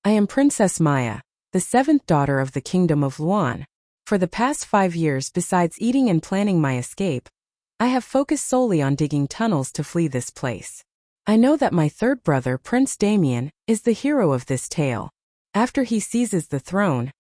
I am Princess Maya, the seventh daughter of the Kingdom of Luan. For the past 5 years, besides eating and planning my escape, I have focused solely on digging tunnels to flee this place. I know that my third brother, Prince Damien, is the hero of this tale. After he seizes the throne,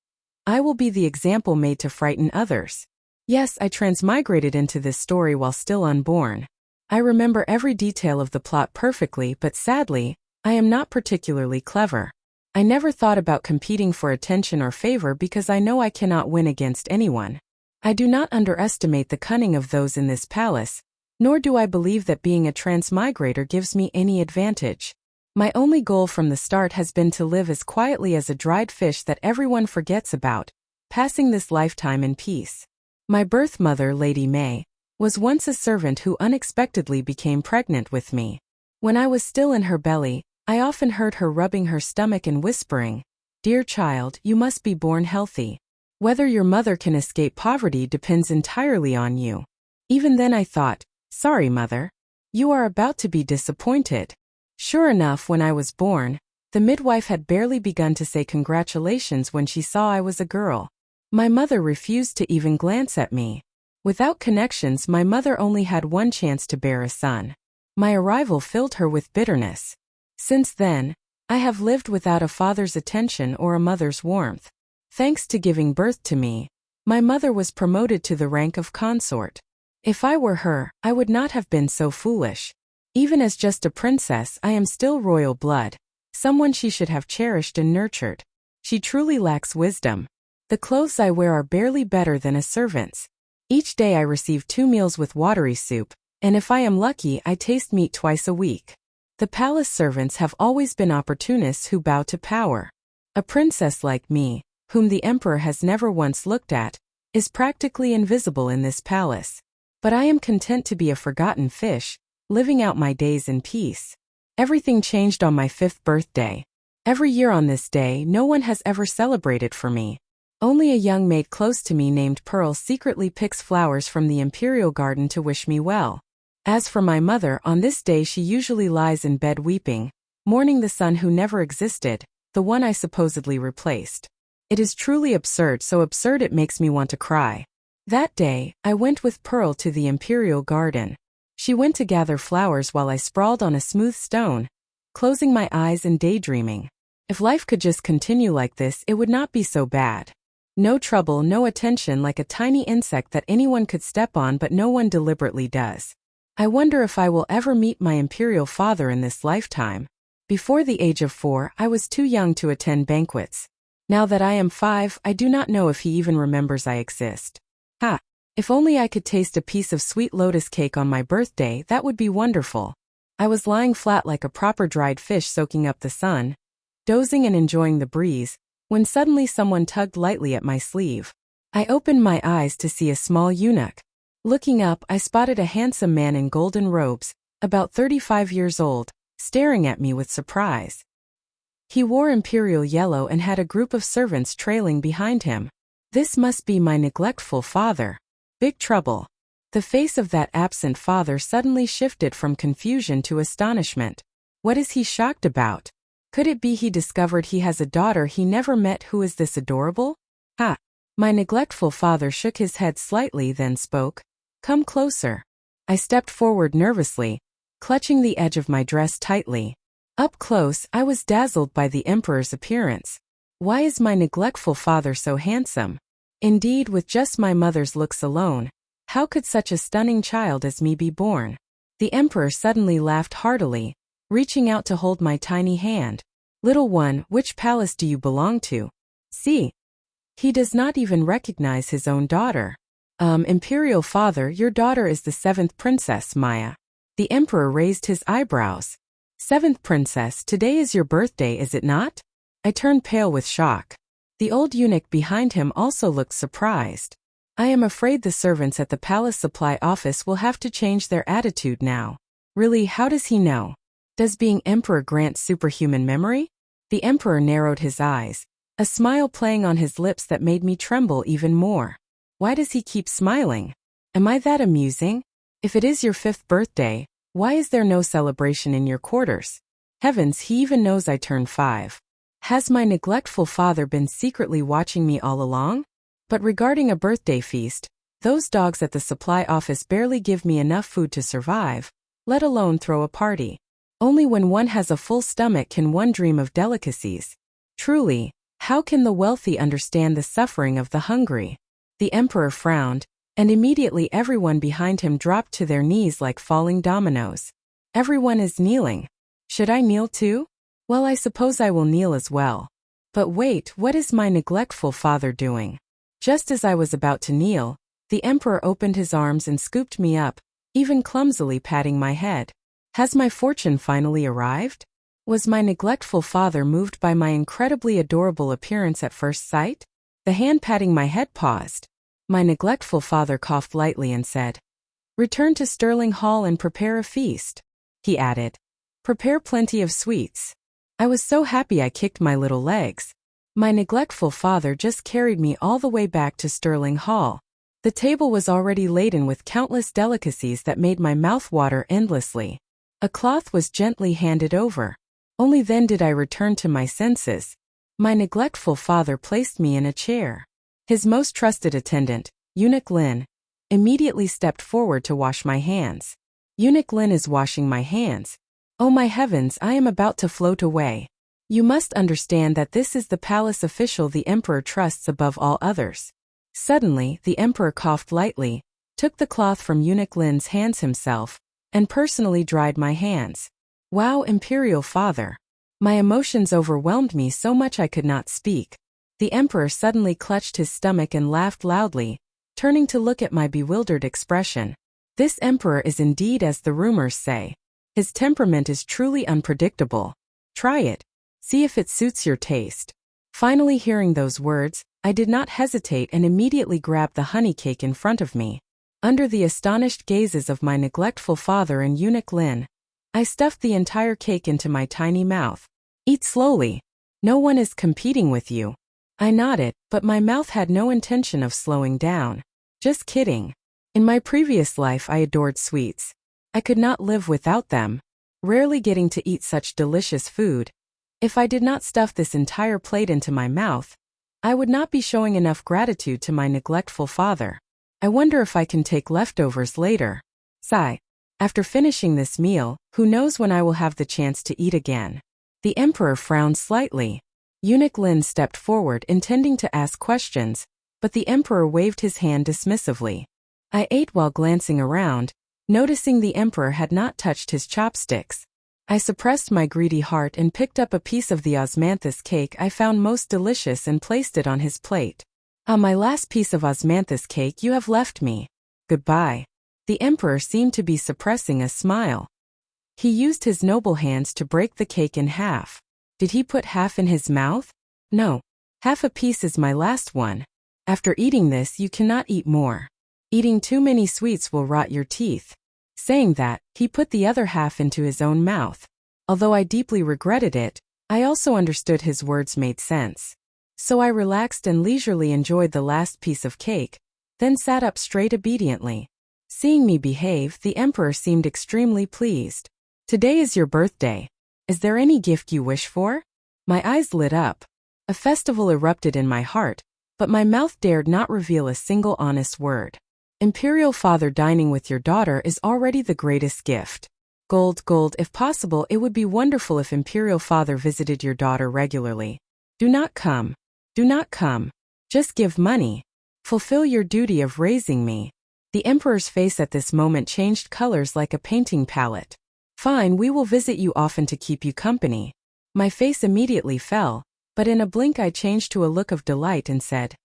I will be the example made to frighten others. Yes, I transmigrated into this story while still unborn. I remember every detail of the plot perfectly, but sadly, I am not particularly clever. I never thought about competing for attention or favor because I know I cannot win against anyone. I do not underestimate the cunning of those in this palace, nor do I believe that being a transmigrator gives me any advantage. My only goal from the start has been to live as quietly as a dried fish that everyone forgets about, passing this lifetime in peace. My birth mother, Lady May, was once a servant who unexpectedly became pregnant with me. When I was still in her belly, I often heard her rubbing her stomach and whispering, "Dear child, you must be born healthy. Whether your mother can escape poverty depends entirely on you." Even then I thought, "Sorry, mother. You are about to be disappointed." Sure enough, when I was born, the midwife had barely begun to say congratulations when she saw I was a girl. My mother refused to even glance at me. Without connections, my mother only had one chance to bear a son. My arrival filled her with bitterness. Since then, I have lived without a father's attention or a mother's warmth. Thanks to giving birth to me, my mother was promoted to the rank of consort. If I were her, I would not have been so foolish. Even as just a princess, I am still royal blood, someone she should have cherished and nurtured. She truly lacks wisdom. The clothes I wear are barely better than a servant's. Each day I receive 2 meals with watery soup, and if I am lucky, I taste meat twice a week. The palace servants have always been opportunists who bow to power. A princess like me, whom the emperor has never once looked at, is practically invisible in this palace. But I am content to be a forgotten fish, living out my days in peace. Everything changed on my 5th birthday. Every year on this day, no one has ever celebrated for me. Only a young maid close to me named Pearl secretly picks flowers from the imperial garden to wish me well. As for my mother, on this day she usually lies in bed weeping, mourning the son who never existed, the one I supposedly replaced. It is truly absurd, so absurd it makes me want to cry. That day, I went with Pearl to the imperial garden. She went to gather flowers while I sprawled on a smooth stone, closing my eyes and daydreaming. If life could just continue like this, it would not be so bad. No trouble, no attention, like a tiny insect that anyone could step on but no one deliberately does. I wonder if I will ever meet my imperial father in this lifetime. Before the age of 4, I was too young to attend banquets. Now that I am 5, I do not know if he even remembers I exist. Ha! If only I could taste a piece of sweet lotus cake on my birthday, that would be wonderful. I was lying flat like a proper dried fish soaking up the sun, dozing and enjoying the breeze, when suddenly someone tugged lightly at my sleeve. I opened my eyes to see a small eunuch. Looking up, I spotted a handsome man in golden robes, about 35 years old, staring at me with surprise. He wore imperial yellow and had a group of servants trailing behind him. This must be my neglectful father. Big trouble. The face of that absent father suddenly shifted from confusion to astonishment. What is he shocked about? Could it be he discovered he has a daughter he never met who is this adorable? Ha! My neglectful father shook his head slightly, then spoke. "Come closer." I stepped forward nervously, clutching the edge of my dress tightly. Up close, I was dazzled by the emperor's appearance. Why is my neglectful father so handsome? Indeed, with just my mother's looks alone, how could such a stunning child as me be born? The emperor suddenly laughed heartily, reaching out to hold my tiny hand. "Little one, which palace do you belong to?" See? He does not even recognize his own daughter. Imperial father, your daughter is the 7th princess, Maya." The emperor raised his eyebrows. "7th princess, today is your birthday, is it not?" I turned pale with shock. The old eunuch behind him also looked surprised. I am afraid the servants at the palace supply office will have to change their attitude now. Really, how does he know? Does being emperor grant superhuman memory? The emperor narrowed his eyes, a smile playing on his lips that made me tremble even more. Why does he keep smiling? Am I that amusing? If it is your 5th birthday, why is there no celebration in your quarters? Heavens, he even knows I turned 5. Has my neglectful father been secretly watching me all along? But regarding a birthday feast, those dogs at the supply office barely give me enough food to survive, let alone throw a party. Only when one has a full stomach can one dream of delicacies. Truly, how can the wealthy understand the suffering of the hungry? The emperor frowned, and immediately everyone behind him dropped to their knees like falling dominoes. Everyone is kneeling. Should I kneel too? Well, I suppose I will kneel as well. But wait, what is my neglectful father doing? Just as I was about to kneel, the emperor opened his arms and scooped me up, even clumsily patting my head. Has my fortune finally arrived? Was my neglectful father moved by my incredibly adorable appearance at first sight? The hand patting my head paused. My neglectful father coughed lightly and said, "Return to Sterling Hall and prepare a feast." He added, "Prepare plenty of sweets." I was so happy I kicked my little legs. My neglectful father just carried me all the way back to Sterling Hall. The table was already laden with countless delicacies that made my mouth water endlessly. A cloth was gently handed over. Only then did I return to my senses. My neglectful father placed me in a chair. His most trusted attendant, Eunuch Lin, immediately stepped forward to wash my hands. Eunuch Lin is washing my hands. Oh my heavens, I am about to float away. You must understand that this is the palace official the emperor trusts above all others. Suddenly, the emperor coughed lightly, took the cloth from Eunuch Lin's hands himself, and personally dried my hands. Wow, imperial father. My emotions overwhelmed me so much I could not speak. The emperor suddenly clutched his stomach and laughed loudly, turning to look at my bewildered expression. This emperor is indeed as the rumors say. His temperament is truly unpredictable. Try it. See if it suits your taste. Finally hearing those words, I did not hesitate and immediately grabbed the honey cake in front of me. Under the astonished gazes of my neglectful father and Eunuch Lin, I stuffed the entire cake into my tiny mouth. Eat slowly. No one is competing with you. I nodded, but my mouth had no intention of slowing down. Just kidding. In my previous life I adored sweets. I could not live without them, rarely getting to eat such delicious food. If I did not stuff this entire plate into my mouth, I would not be showing enough gratitude to my neglectful father. I wonder if I can take leftovers later. Sigh. After finishing this meal, who knows when I will have the chance to eat again. The emperor frowned slightly. Eunuch Lin stepped forward intending to ask questions, but the emperor waved his hand dismissively. I ate while glancing around, noticing the emperor had not touched his chopsticks. I suppressed my greedy heart and picked up a piece of the osmanthus cake I found most delicious and placed it on his plate. Ah, my last piece of osmanthus cake you have left me. Goodbye. The emperor seemed to be suppressing a smile. He used his noble hands to break the cake in half. Did he put half in his mouth? No. Half a piece is my last one. After eating this you cannot eat more. Eating too many sweets will rot your teeth. Saying that, he put the other half into his own mouth. Although I deeply regretted it, I also understood his words made sense. So I relaxed and leisurely enjoyed the last piece of cake, then sat up straight obediently. Seeing me behave, the emperor seemed extremely pleased. Today is your birthday. Is there any gift you wish for? My eyes lit up. A festival erupted in my heart, but my mouth dared not reveal a single honest word. Imperial father, dining with your daughter is already the greatest gift. Gold, if possible it would be wonderful if imperial father visited your daughter regularly. Do not come. Just give money. Fulfill your duty of raising me. The emperor's face at this moment changed colors like a painting palette. Fine, we will visit you often to keep you company. My face immediately fell, but in a blink I changed to a look of delight and said,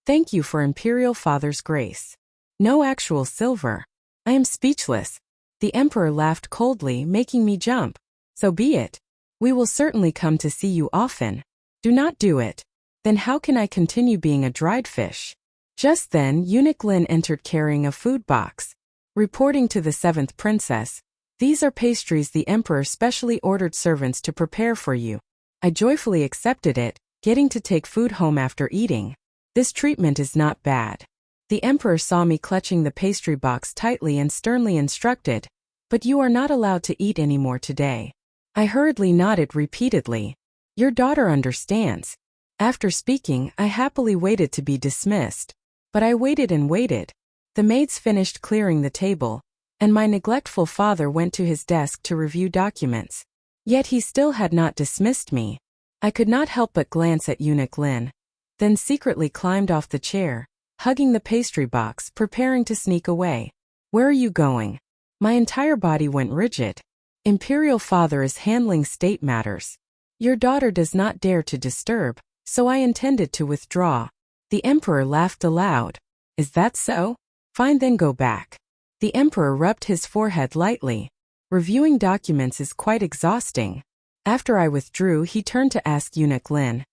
"Thank you for imperial father's grace." No actual silver. I am speechless. The emperor laughed coldly, making me jump. So be it. We will certainly come to see you often. Do not do it. Then how can I continue being a dried fish? Just then, Eunuch Lin entered carrying a food box. Reporting to the 7th princess, "These are pastries the emperor specially ordered servants to prepare for you." I joyfully accepted it, getting to take food home after eating. This treatment is not bad. The emperor saw me clutching the pastry box tightly and sternly instructed, "But you are not allowed to eat any more today." I hurriedly nodded repeatedly. Your daughter understands. After speaking, I happily waited to be dismissed. But I waited and waited. The maids finished clearing the table, and my neglectful father went to his desk to review documents. Yet he still had not dismissed me. I could not help but glance at Eunuch Lin, then secretly climbed off the chair, hugging the pastry box, preparing to sneak away. Where are you going? My entire body went rigid. Imperial father is handling state matters. Your daughter does not dare to disturb, so I intended to withdraw. The emperor laughed aloud. Is that so? Fine, then go back. The emperor rubbed his forehead lightly. Reviewing documents is quite exhausting. After I withdrew, he turned to ask Eunuch Lin.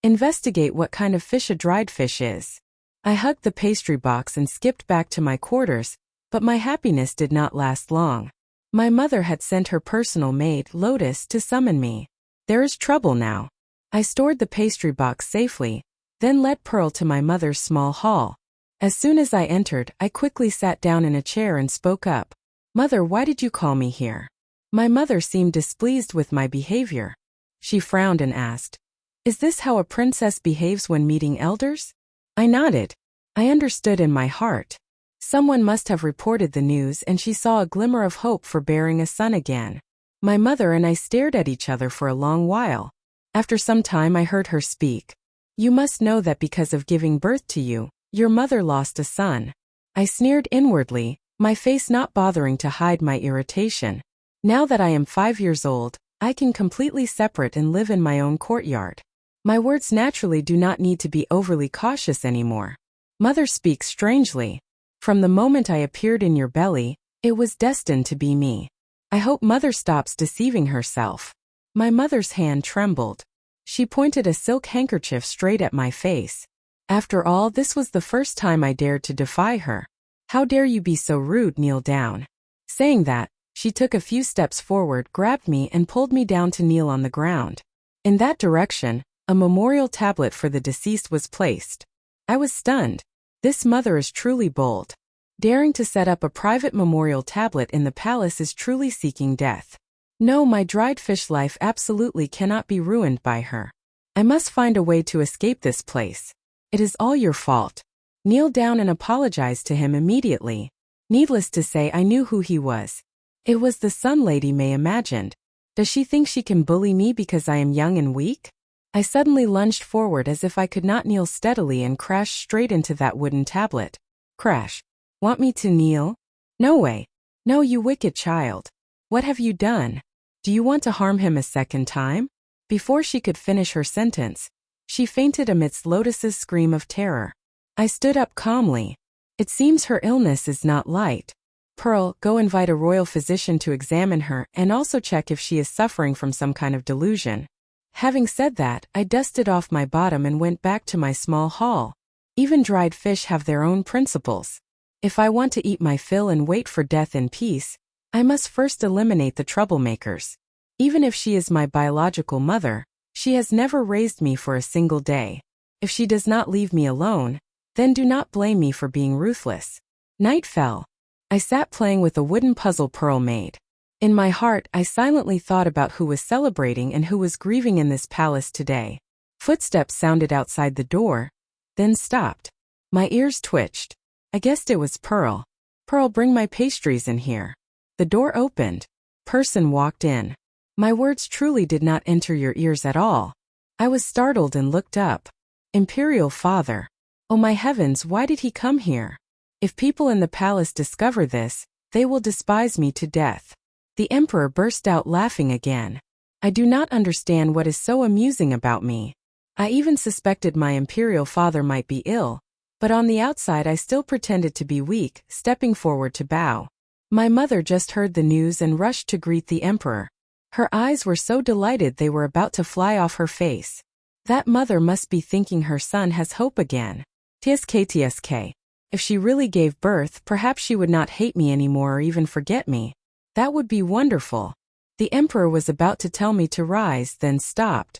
Investigate what kind of fish a dried fish is. I hugged the pastry box and skipped back to my quarters, but my happiness did not last long. My mother had sent her personal maid, Lotus, to summon me. There is trouble now. I stored the pastry box safely, then led Pearl to my mother's small hall. As soon as I entered, I quickly sat down in a chair and spoke up. Mother, why did you call me here? My mother seemed displeased with my behavior. She frowned and asked, is this how a princess behaves when meeting elders? I nodded. I understood in my heart. Someone must have reported the news, and she saw a glimmer of hope for bearing a son again. My mother and I stared at each other for a long while. After some time I heard her speak. You must know that because of giving birth to you, your mother lost a son. I sneered inwardly, my face not bothering to hide my irritation. Now that I am 5 years old, I can completely separate and live in my own courtyard. My words naturally do not need to be overly cautious anymore. Mother speaks strangely. From the moment I appeared in your belly, it was destined to be me. I hope Mother stops deceiving herself. My mother's hand trembled. She pointed a silk handkerchief straight at my face. After all, this was the first time I dared to defy her. How dare you be so rude? Kneel down. Saying that, she took a few steps forward, grabbed me and pulled me down to kneel on the ground. In that direction, a memorial tablet for the deceased was placed. I was stunned. This mother is truly bold. Daring to set up a private memorial tablet in the palace is truly seeking death. No, my dried fish life absolutely cannot be ruined by her. I must find a way to escape this place. It is all your fault. Kneel down and apologize to him immediately. Needless to say, I knew who he was. It was the son Lady May imagined. Does she think she can bully me because I am young and weak? I suddenly lunged forward as if I could not kneel steadily and crashed straight into that wooden tablet. Crash. Want me to kneel? No way. No, you wicked child. What have you done? Do you want to harm him a second time? Before she could finish her sentence, she fainted amidst Lotus's scream of terror. I stood up calmly. It seems her illness is not light. Pearl, go invite a royal physician to examine her and also check if she is suffering from some kind of delusion. Having said that, I dusted off my bottom and went back to my small hall. Even dried fish have their own principles. If I want to eat my fill and wait for death in peace, I must first eliminate the troublemakers. Even if she is my biological mother, she has never raised me for a single day. If she does not leave me alone, then do not blame me for being ruthless. Night fell. I sat playing with a wooden puzzle Pearl made. In my heart, I silently thought about who was celebrating and who was grieving in this palace today. Footsteps sounded outside the door, then stopped. My ears twitched. I guessed it was Pearl. Pearl, bring my pastries in here. The door opened. Person walked in. My words truly did not enter your ears at all. I was startled and looked up. Imperial Father. Oh my heavens, why did he come here? If people in the palace discover this, they will despise me to death. The Emperor burst out laughing again. I do not understand what is so amusing about me. I even suspected my Imperial Father might be ill, but on the outside I still pretended to be weak, stepping forward to bow. My mother just heard the news and rushed to greet the Emperor. Her eyes were so delighted they were about to fly off her face. That mother must be thinking her son has hope again. TSK. If she really gave birth, perhaps she would not hate me anymore or even forget me. That would be wonderful. The Emperor was about to tell me to rise, then stopped.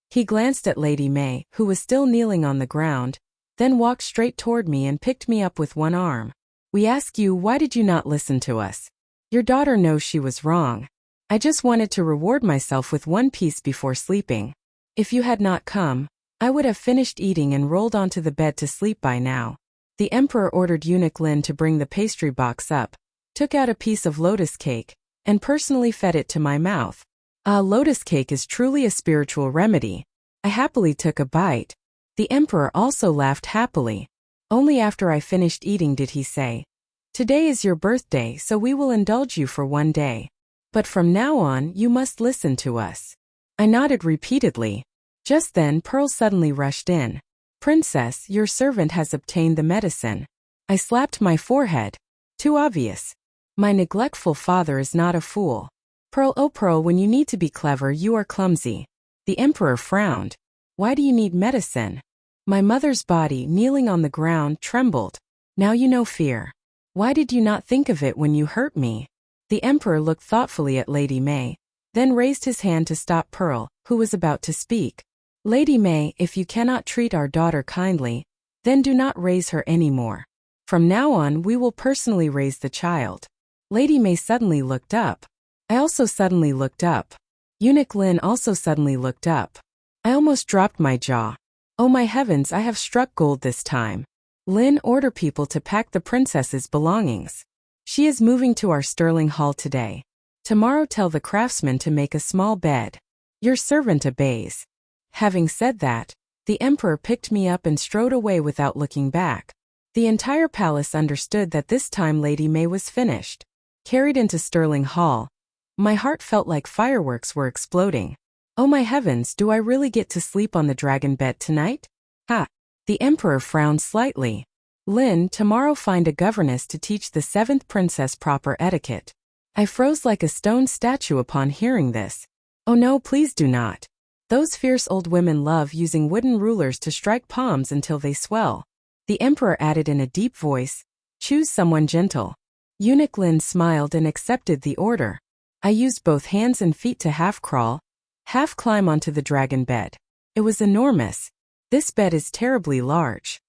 He glanced at Lady May, who was still kneeling on the ground, then walked straight toward me and picked me up with one arm. We ask you, why did you not listen to us? Your daughter knows she was wrong. I just wanted to reward myself with one piece before sleeping. If you had not come, I would have finished eating and rolled onto the bed to sleep by now. The emperor ordered eunuch Lin to bring the pastry box up, took out a piece of lotus cake, and personally fed it to my mouth. Lotus cake is truly a spiritual remedy. I happily took a bite. The emperor also laughed happily. Only after I finished eating did he say, "Today is your birthday, so we will indulge you for one day. But from now on, you must listen to us." I nodded repeatedly. Just then Pearl suddenly rushed in. "Princess, your servant has obtained the medicine." I slapped my forehead. Too obvious. My neglectful father is not a fool. Pearl, oh Pearl, when you need to be clever, you are clumsy. The emperor frowned. "Why do you need medicine?" My mother's body, kneeling on the ground, trembled. "Now you know fear. Why did you not think of it when you hurt me?" The emperor looked thoughtfully at Lady May, then raised his hand to stop Pearl, who was about to speak. "Lady May, if you cannot treat our daughter kindly, then do not raise her anymore. From now on we will personally raise the child." Lady May suddenly looked up. I also suddenly looked up. Eunuch Lin also suddenly looked up. I almost dropped my jaw. Oh my heavens, I have struck gold this time. Lin, order people to pack the princess's belongings. She is moving to our Sterling Hall today. Tomorrow tell the craftsman to make a small bed. Your servant obeys. Having said that, the emperor picked me up and strode away without looking back. The entire palace understood that this time Lady May was finished. Carried into Sterling Hall, my heart felt like fireworks were exploding. Oh my heavens, do I really get to sleep on the dragon bed tonight? Ha! The emperor frowned slightly. Lin, tomorrow find a governess to teach the 7th princess proper etiquette. I froze like a stone statue upon hearing this. Oh no, please do not. Those fierce old women love using wooden rulers to strike palms until they swell. The emperor added in a deep voice, "Choose someone gentle." Eunuch Lin smiled and accepted the order. I used both hands and feet to half crawl, half climb onto the dragon bed. It was enormous. This bed is terribly large.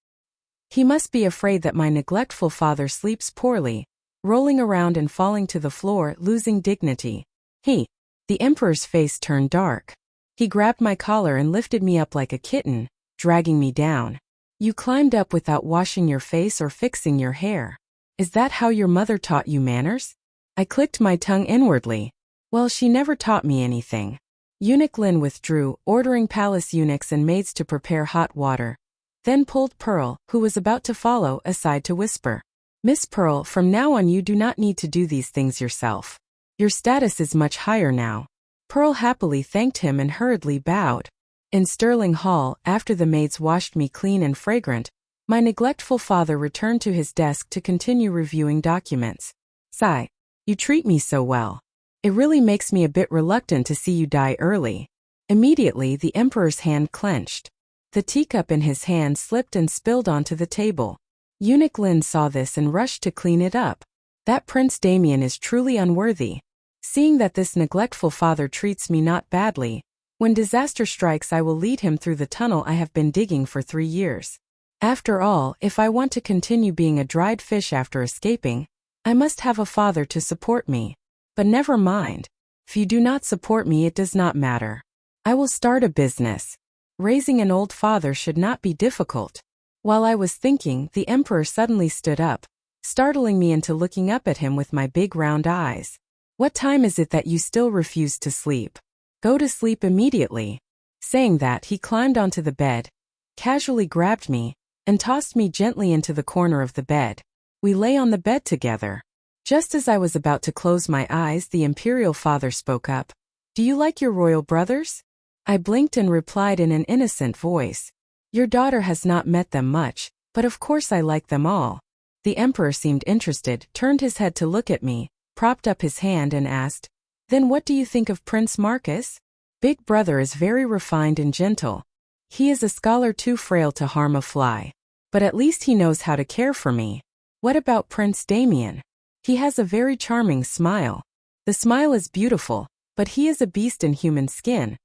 He must be afraid that my neglectful father sleeps poorly, rolling around and falling to the floor, losing dignity. The emperor's face turned dark. He grabbed my collar and lifted me up like a kitten, dragging me down. "You climbed up without washing your face or fixing your hair. Is that how your mother taught you manners?" I clicked my tongue inwardly. Well, she never taught me anything. Eunuch Lin withdrew, ordering palace eunuchs and maids to prepare hot water, then pulled Pearl, who was about to follow, aside to whisper, "Miss Pearl, from now on you do not need to do these things yourself. Your status is much higher now." Pearl happily thanked him and hurriedly bowed. In Sterling Hall, after the maids washed me clean and fragrant, my neglectful father returned to his desk to continue reviewing documents. "Sigh, you treat me so well. It really makes me a bit reluctant to see you die early." Immediately the emperor's hand clenched. The teacup in his hand slipped and spilled onto the table. Eunuch Lin saw this and rushed to clean it up. That Prince Damien is truly unworthy. Seeing that this neglectful father treats me not badly, when disaster strikes I will lead him through the tunnel I have been digging for 3 years. After all, if I want to continue being a dried fish after escaping, I must have a father to support me. But never mind. If you do not support me, it does not matter. I will start a business. Raising an old father should not be difficult. While I was thinking, the emperor suddenly stood up, startling me into looking up at him with my big round eyes. "What time is it that you still refuse to sleep? Go to sleep immediately." Saying that, he climbed onto the bed, casually grabbed me, and tossed me gently into the corner of the bed. We lay on the bed together. Just as I was about to close my eyes, the imperial father spoke up. "Do you like your royal brothers?" I blinked and replied in an innocent voice, "Your daughter has not met them much, but of course I like them all." The emperor seemed interested, turned his head to look at me, propped up his hand and asked, "Then what do you think of Prince Marcus?" "Big brother is very refined and gentle. He is a scholar too frail to harm a fly. But at least he knows how to care for me." "What about Prince Damien?" "He has a very charming smile. The smile is beautiful, but he is a beast in human skin.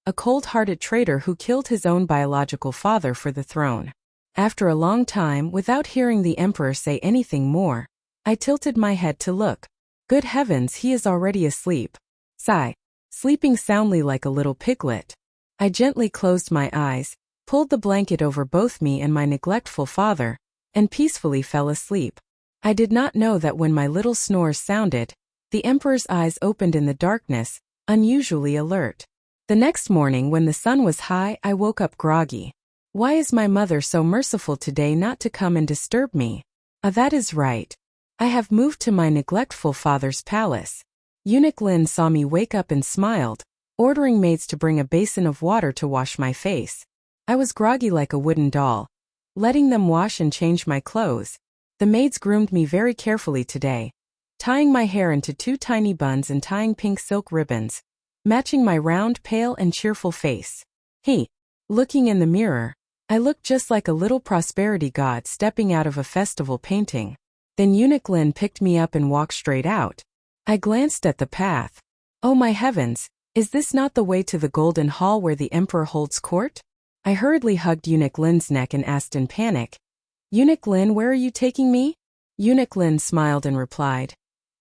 A cold-hearted traitor who killed his own biological father for the throne." After a long time, without hearing the emperor say anything more, I tilted my head to look. Good heavens, he is already asleep. Sigh. Sleeping soundly like a little piglet. I gently closed my eyes, pulled the blanket over both me and my neglectful father, and peacefully fell asleep. I did not know that when my little snores sounded, the emperor's eyes opened in the darkness, unusually alert. The next morning when the sun was high, I woke up groggy. Why is my mother so merciful today not to come and disturb me? That is right. I have moved to my neglectful father's palace. Eunuch Lin saw me wake up and smiled, ordering maids to bring a basin of water to wash my face. I was groggy like a wooden doll, letting them wash and change my clothes. The maids groomed me very carefully today, tying my hair into 2 tiny buns and tying pink silk ribbons, matching my round, pale and cheerful face. Looking in the mirror, I looked just like a little prosperity god stepping out of a festival painting. Then Eunuch Lin picked me up and walked straight out. I glanced at the path. Oh my heavens, is this not the way to the Golden Hall where the emperor holds court? I hurriedly hugged Eunuch Lin's neck and asked in panic, Eunuch Lin, where are you taking me? Eunuch Lin smiled and replied,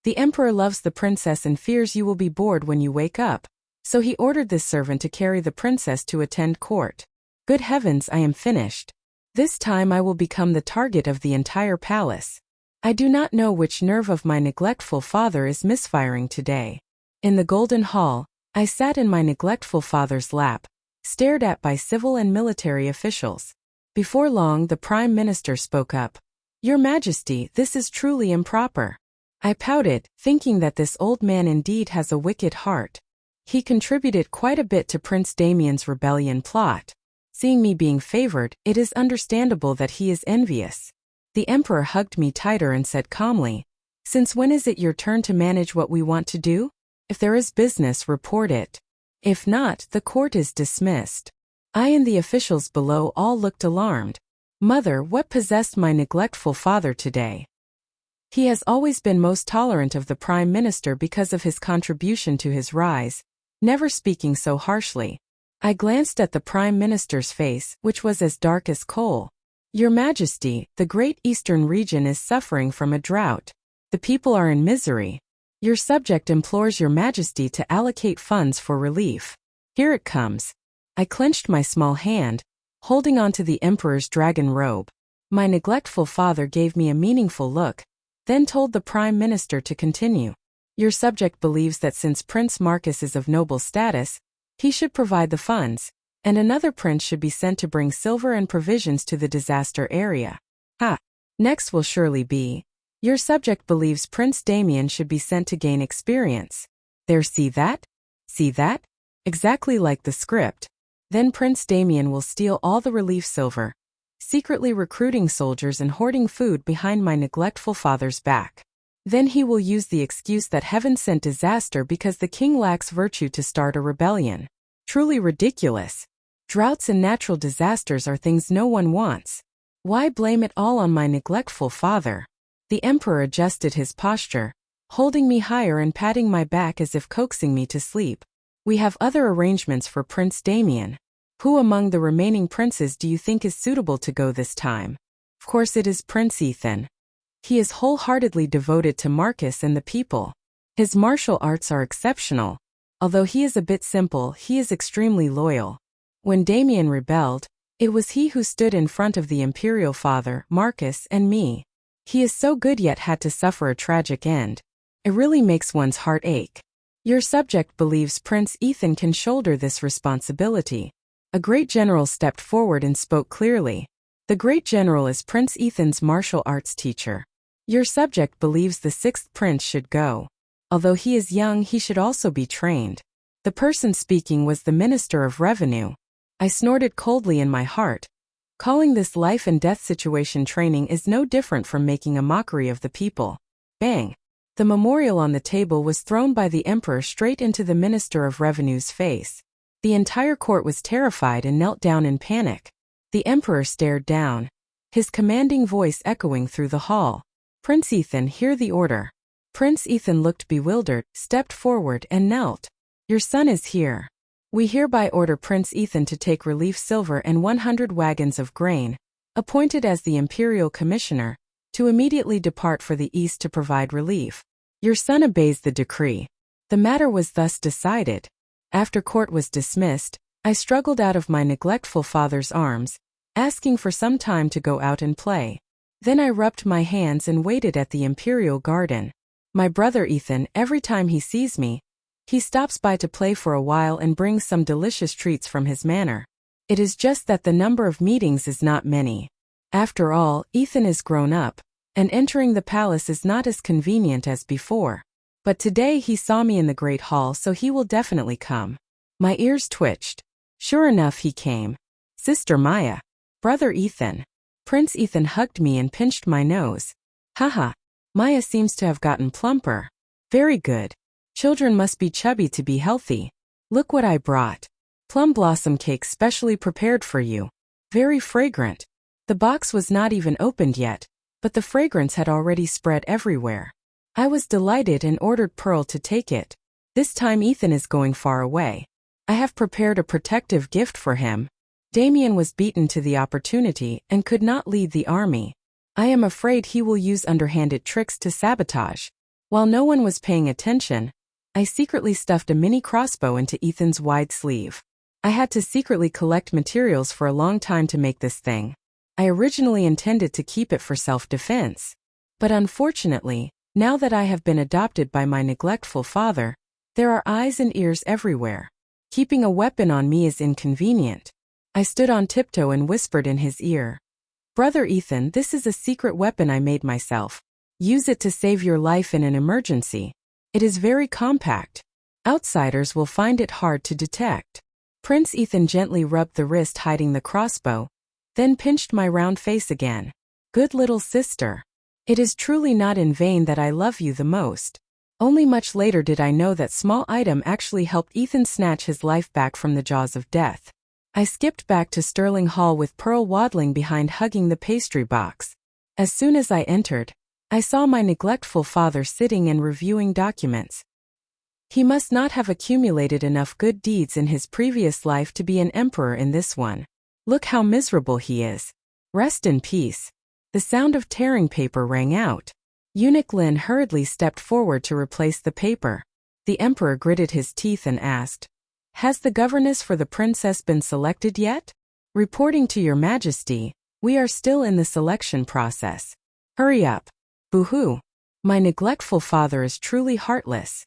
the emperor loves the princess and fears you will be bored when you wake up, so he ordered this servant to carry the princess to attend court. Good heavens, I am finished. This time I will become the target of the entire palace. I do not know which nerve of my neglectful father is misfiring today. In the Golden Hall, I sat in my neglectful father's lap, stared at by civil and military officials. Before long, the Prime Minister spoke up. Your Majesty, this is truly improper. I pouted, thinking that this old man indeed has a wicked heart. He contributed quite a bit to Prince Damien's rebellion plot. Seeing me being favored, it is understandable that he is envious. The emperor hugged me tighter and said calmly, since when is it your turn to manage what we want to do? If there is business, report it. If not, the court is dismissed. I and the officials below all looked alarmed. Mother, what possessed my neglectful father today? He has always been most tolerant of the Prime Minister because of his contribution to his rise, never speaking so harshly. I glanced at the Prime Minister's face, which was as dark as coal. Your Majesty, the Great Eastern region is suffering from a drought. The people are in misery. Your subject implores Your Majesty to allocate funds for relief. Here it comes. I clenched my small hand, holding on to the Emperor's dragon robe. My neglectful father gave me a meaningful look, then told the Prime Minister to continue. Your subject believes that since Prince Marcus is of noble status, he should provide the funds, and another prince should be sent to bring silver and provisions to the disaster area. Next will surely be. Your subject believes Prince Damien should be sent to gain experience. There, see that? See that? Exactly like the script. Then Prince Damien will steal all the relief silver, secretly recruiting soldiers and hoarding food behind my neglectful father's back. Then he will use the excuse that heaven sent disaster because the king lacks virtue to start a rebellion. Truly ridiculous. Droughts and natural disasters are things no one wants. Why blame it all on my neglectful father? The emperor adjusted his posture, holding me higher and patting my back as if coaxing me to sleep. We have other arrangements for Prince Damien. Who among the remaining princes do you think is suitable to go this time? Of course it is Prince Ethan. He is wholeheartedly devoted to Marcus and the people. His martial arts are exceptional. Although he is a bit simple, he is extremely loyal. When Damien rebelled, it was he who stood in front of the imperial father, Marcus, and me. He is so good yet had to suffer a tragic end. It really makes one's heart ache. Your subject believes Prince Ethan can shoulder this responsibility. A great general stepped forward and spoke clearly. The great general is Prince Ethan's martial arts teacher. Your subject believes the 6th prince should go. Although he is young, he should also be trained. The person speaking was the Minister of Revenue. I snorted coldly in my heart. Calling this life and death situation training is no different from making a mockery of the people. Bang! The memorial on the table was thrown by the emperor straight into the Minister of Revenue's face. The entire court was terrified and knelt down in panic. The emperor stared down, his commanding voice echoing through the hall. Prince Ethan, hear the order. Prince Ethan looked bewildered, stepped forward, and knelt. Your son is here. We hereby order Prince Ethan to take relief silver and 100 wagons of grain, appointed as the imperial commissioner, to immediately depart for the east to provide relief. Your son obeys the decree. The matter was thus decided. After court was dismissed, I struggled out of my neglectful father's arms, asking for some time to go out and play. Then I rubbed my hands and waited at the imperial garden. My brother Ethan, every time he sees me, he stops by to play for a while and brings some delicious treats from his manor. It is just that the number of meetings is not many. After all, Ethan is grown up, and entering the palace is not as convenient as before. But today he saw me in the great hall, so he will definitely come. My ears twitched. Sure enough, he came. Sister Maya. Brother Ethan. Prince Ethan hugged me and pinched my nose. Haha. Maya seems to have gotten plumper. Very good. Children must be chubby to be healthy. Look what I brought. Plum blossom cake specially prepared for you. Very fragrant. The box was not even opened yet, but the fragrance had already spread everywhere. I was delighted and ordered Pearl to take it. This time Ethan is going far away. I have prepared a protective gift for him. Damien was beaten to the opportunity and could not lead the army. I am afraid he will use underhanded tricks to sabotage. While no one was paying attention, I secretly stuffed a mini crossbow into Ethan's wide sleeve. I had to secretly collect materials for a long time to make this thing. I originally intended to keep it for self-defense. But unfortunately, now that I have been adopted by my neglectful father, there are eyes and ears everywhere. Keeping a weapon on me is inconvenient. I stood on tiptoe and whispered in his ear. Brother Ethan, this is a secret weapon I made myself. Use it to save your life in an emergency. It is very compact. Outsiders will find it hard to detect. Prince Ethan gently rubbed the wrist hiding the crossbow, then pinched my round face again. Good little sister. It is truly not in vain that I love you the most. Only much later did I know that small item actually helped Ethan snatch his life back from the jaws of death. I skipped back to Sterling Hall with Pearl waddling behind hugging the pastry box. As soon as I entered, I saw my neglectful father sitting and reviewing documents. He must not have accumulated enough good deeds in his previous life to be an emperor in this one. Look how miserable he is. Rest in peace. The sound of tearing paper rang out. Eunuch Lin hurriedly stepped forward to replace the paper. The emperor gritted his teeth and asked, "Has the governess for the princess been selected yet?" "Reporting to your majesty, we are still in the selection process." "Hurry up." "Boo-hoo. My neglectful father is truly heartless.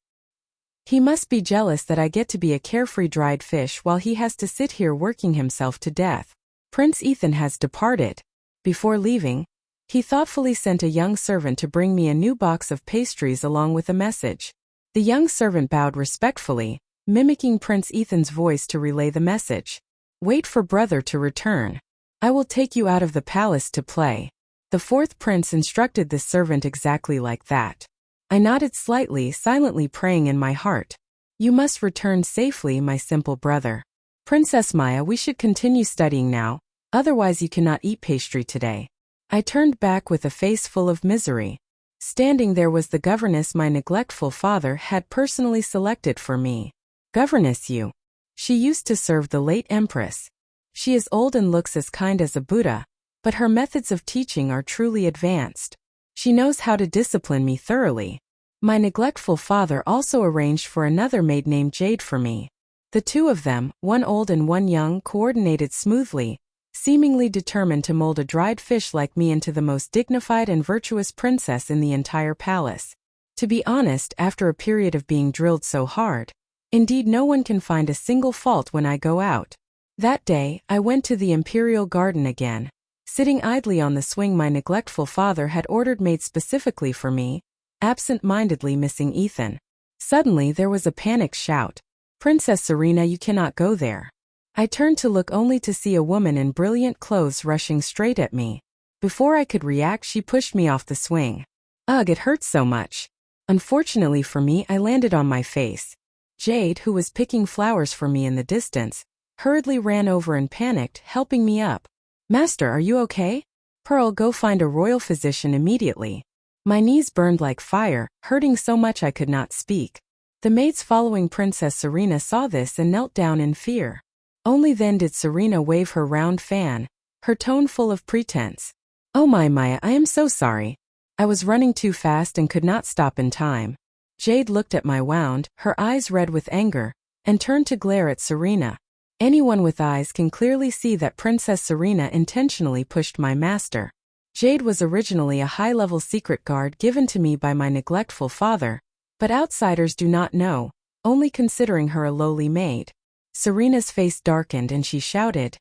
He must be jealous that I get to be a carefree dried fish while he has to sit here working himself to death." Prince Ethan has departed. Before leaving, he thoughtfully sent a young servant to bring me a new box of pastries along with a message. The young servant bowed respectfully, mimicking Prince Ethan's voice to relay the message. "Wait for brother to return. I will take you out of the palace to play." The fourth prince instructed this servant exactly like that. I nodded slightly, silently praying in my heart. "You must return safely, my simple brother." "Princess Maya, we should continue studying now, otherwise you cannot eat pastry today." I turned back with a face full of misery. Standing there was the governess my neglectful father had personally selected for me. "Governess you. She used to serve the late empress. She is old and looks as kind as a Buddha, but her methods of teaching are truly advanced. She knows how to discipline me thoroughly." My neglectful father also arranged for another maid named Jade for me. The two of them, one old and one young, coordinated smoothly, seemingly determined to mold a dried fish like me into the most dignified and virtuous princess in the entire palace. To be honest, after a period of being drilled so hard, indeed no one can find a single fault when I go out. That day, I went to the imperial garden again. Sitting idly on the swing my neglectful father had ordered made specifically for me, absent-mindedly missing Ethan. Suddenly there was a panicked shout. "Princess Serena, you cannot go there." I turned to look only to see a woman in brilliant clothes rushing straight at me. Before I could react, she pushed me off the swing. Ugh, it hurts so much. Unfortunately for me, I landed on my face. Jade, who was picking flowers for me in the distance, hurriedly ran over and panicked, helping me up. "Master, are you okay?" "Pearl, go find a royal physician immediately." My knees burned like fire, hurting so much I could not speak. The maids following Princess Serena saw this and knelt down in fear. Only then did Serena wave her round fan, her tone full of pretense. "Oh my Maya, I am so sorry. I was running too fast and could not stop in time." Jade looked at my wound, her eyes red with anger, and turned to glare at Serena. Anyone with eyes can clearly see that Princess Serena intentionally pushed my master. Jade was originally a high-level secret guard given to me by my neglectful father, but outsiders do not know, only considering her a lowly maid. Serena's face darkened and she shouted,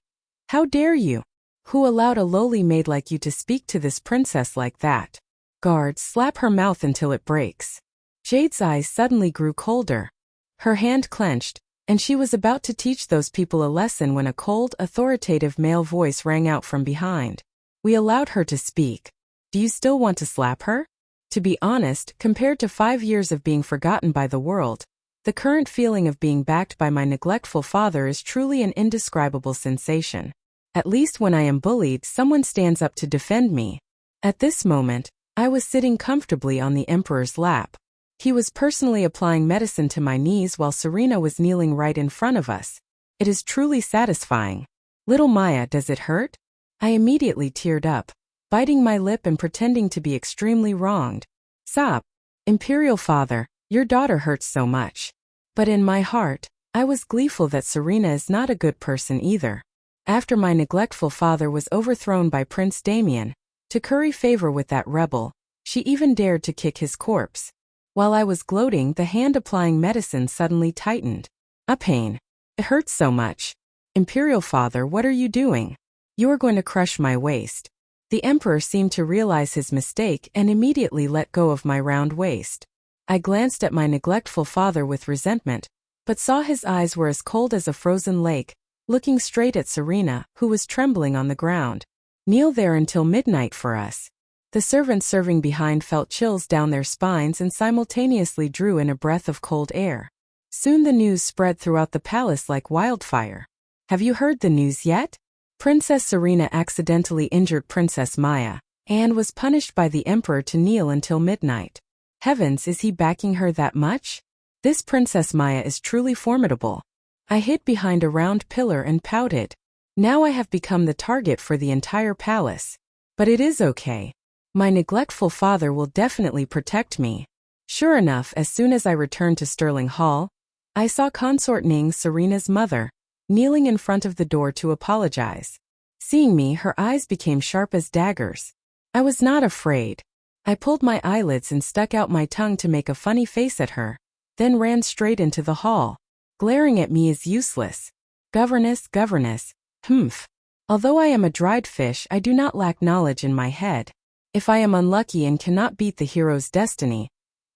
"How dare you? Who allowed a lowly maid like you to speak to this princess like that? Guards, slap her mouth until it breaks." Jade's eyes suddenly grew colder. Her hand clenched, and she was about to teach those people a lesson when a cold, authoritative male voice rang out from behind. "We allowed her to speak. Do you still want to slap her?" To be honest, compared to 5 years of being forgotten by the world, the current feeling of being backed by my neglectful father is truly an indescribable sensation. At least when I am bullied, someone stands up to defend me. At this moment, I was sitting comfortably on the Emperor's lap. He was personally applying medicine to my knees while Serena was kneeling right in front of us. It is truly satisfying. "Little Maya, does it hurt?" I immediately teared up, biting my lip and pretending to be extremely wronged. "Stop. Imperial Father, your daughter hurts so much." But in my heart, I was gleeful that Serena is not a good person either. After my neglectful father was overthrown by Prince Damien, to curry favor with that rebel, she even dared to kick his corpse. While I was gloating, the hand applying medicine suddenly tightened. "A pain. It hurts so much. Imperial Father, what are you doing? You are going to crush my waist." The Emperor seemed to realize his mistake and immediately let go of my round waist. I glanced at my neglectful father with resentment, but saw his eyes were as cold as a frozen lake, looking straight at Serena, who was trembling on the ground. "Kneel there until midnight for us." The servants serving behind felt chills down their spines and simultaneously drew in a breath of cold air. Soon the news spread throughout the palace like wildfire. "Have you heard the news yet? Princess Serena accidentally injured Princess Maya, and was punished by the Emperor to kneel until midnight. Heavens, is he backing her that much? This Princess Maya is truly formidable." I hid behind a round pillar and pouted. Now I have become the target for the entire palace. But it is okay. My neglectful father will definitely protect me. Sure enough, as soon as I returned to Sterling Hall, I saw Consort Ning, Serena's mother, kneeling in front of the door to apologize. Seeing me, her eyes became sharp as daggers. I was not afraid. I pulled my eyelids and stuck out my tongue to make a funny face at her, then ran straight into the hall. Glaring at me is useless. Governess, governess, humph. Although I am a dried fish, I do not lack knowledge in my head. If I am unlucky and cannot beat the hero's destiny,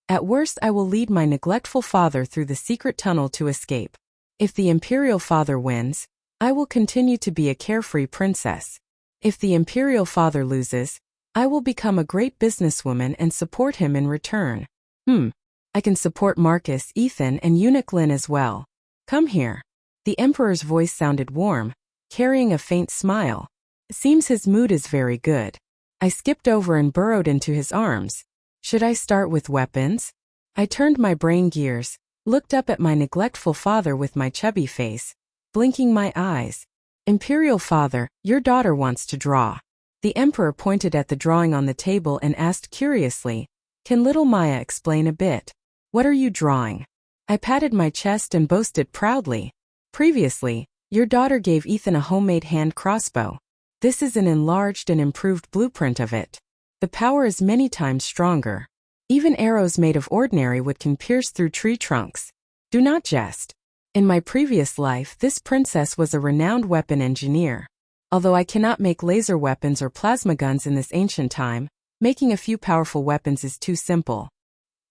at worst I will lead my neglectful father through the secret tunnel to escape. If the Imperial Father wins, I will continue to be a carefree princess. If the Imperial Father loses, I will become a great businesswoman and support him in return. I can support Marcus, Ethan, and Eunuch Lin as well. Come here. The Emperor's voice sounded warm, carrying a faint smile. It seems his mood is very good. I skipped over and burrowed into his arms. Should I start with weapons? I turned my brain gears, looked up at my neglectful father with my chubby face, blinking my eyes. Imperial Father, your daughter wants to draw. The Emperor pointed at the drawing on the table and asked curiously, "Can little Maya explain a bit? What are you drawing?" I patted my chest and boasted proudly. Previously, your daughter gave Ethan a homemade hand crossbow. This is an enlarged and improved blueprint of it. The power is many times stronger. Even arrows made of ordinary wood can pierce through tree trunks. Do not jest. In my previous life, this princess was a renowned weapon engineer. Although I cannot make laser weapons or plasma guns in this ancient time, making a few powerful weapons is too simple.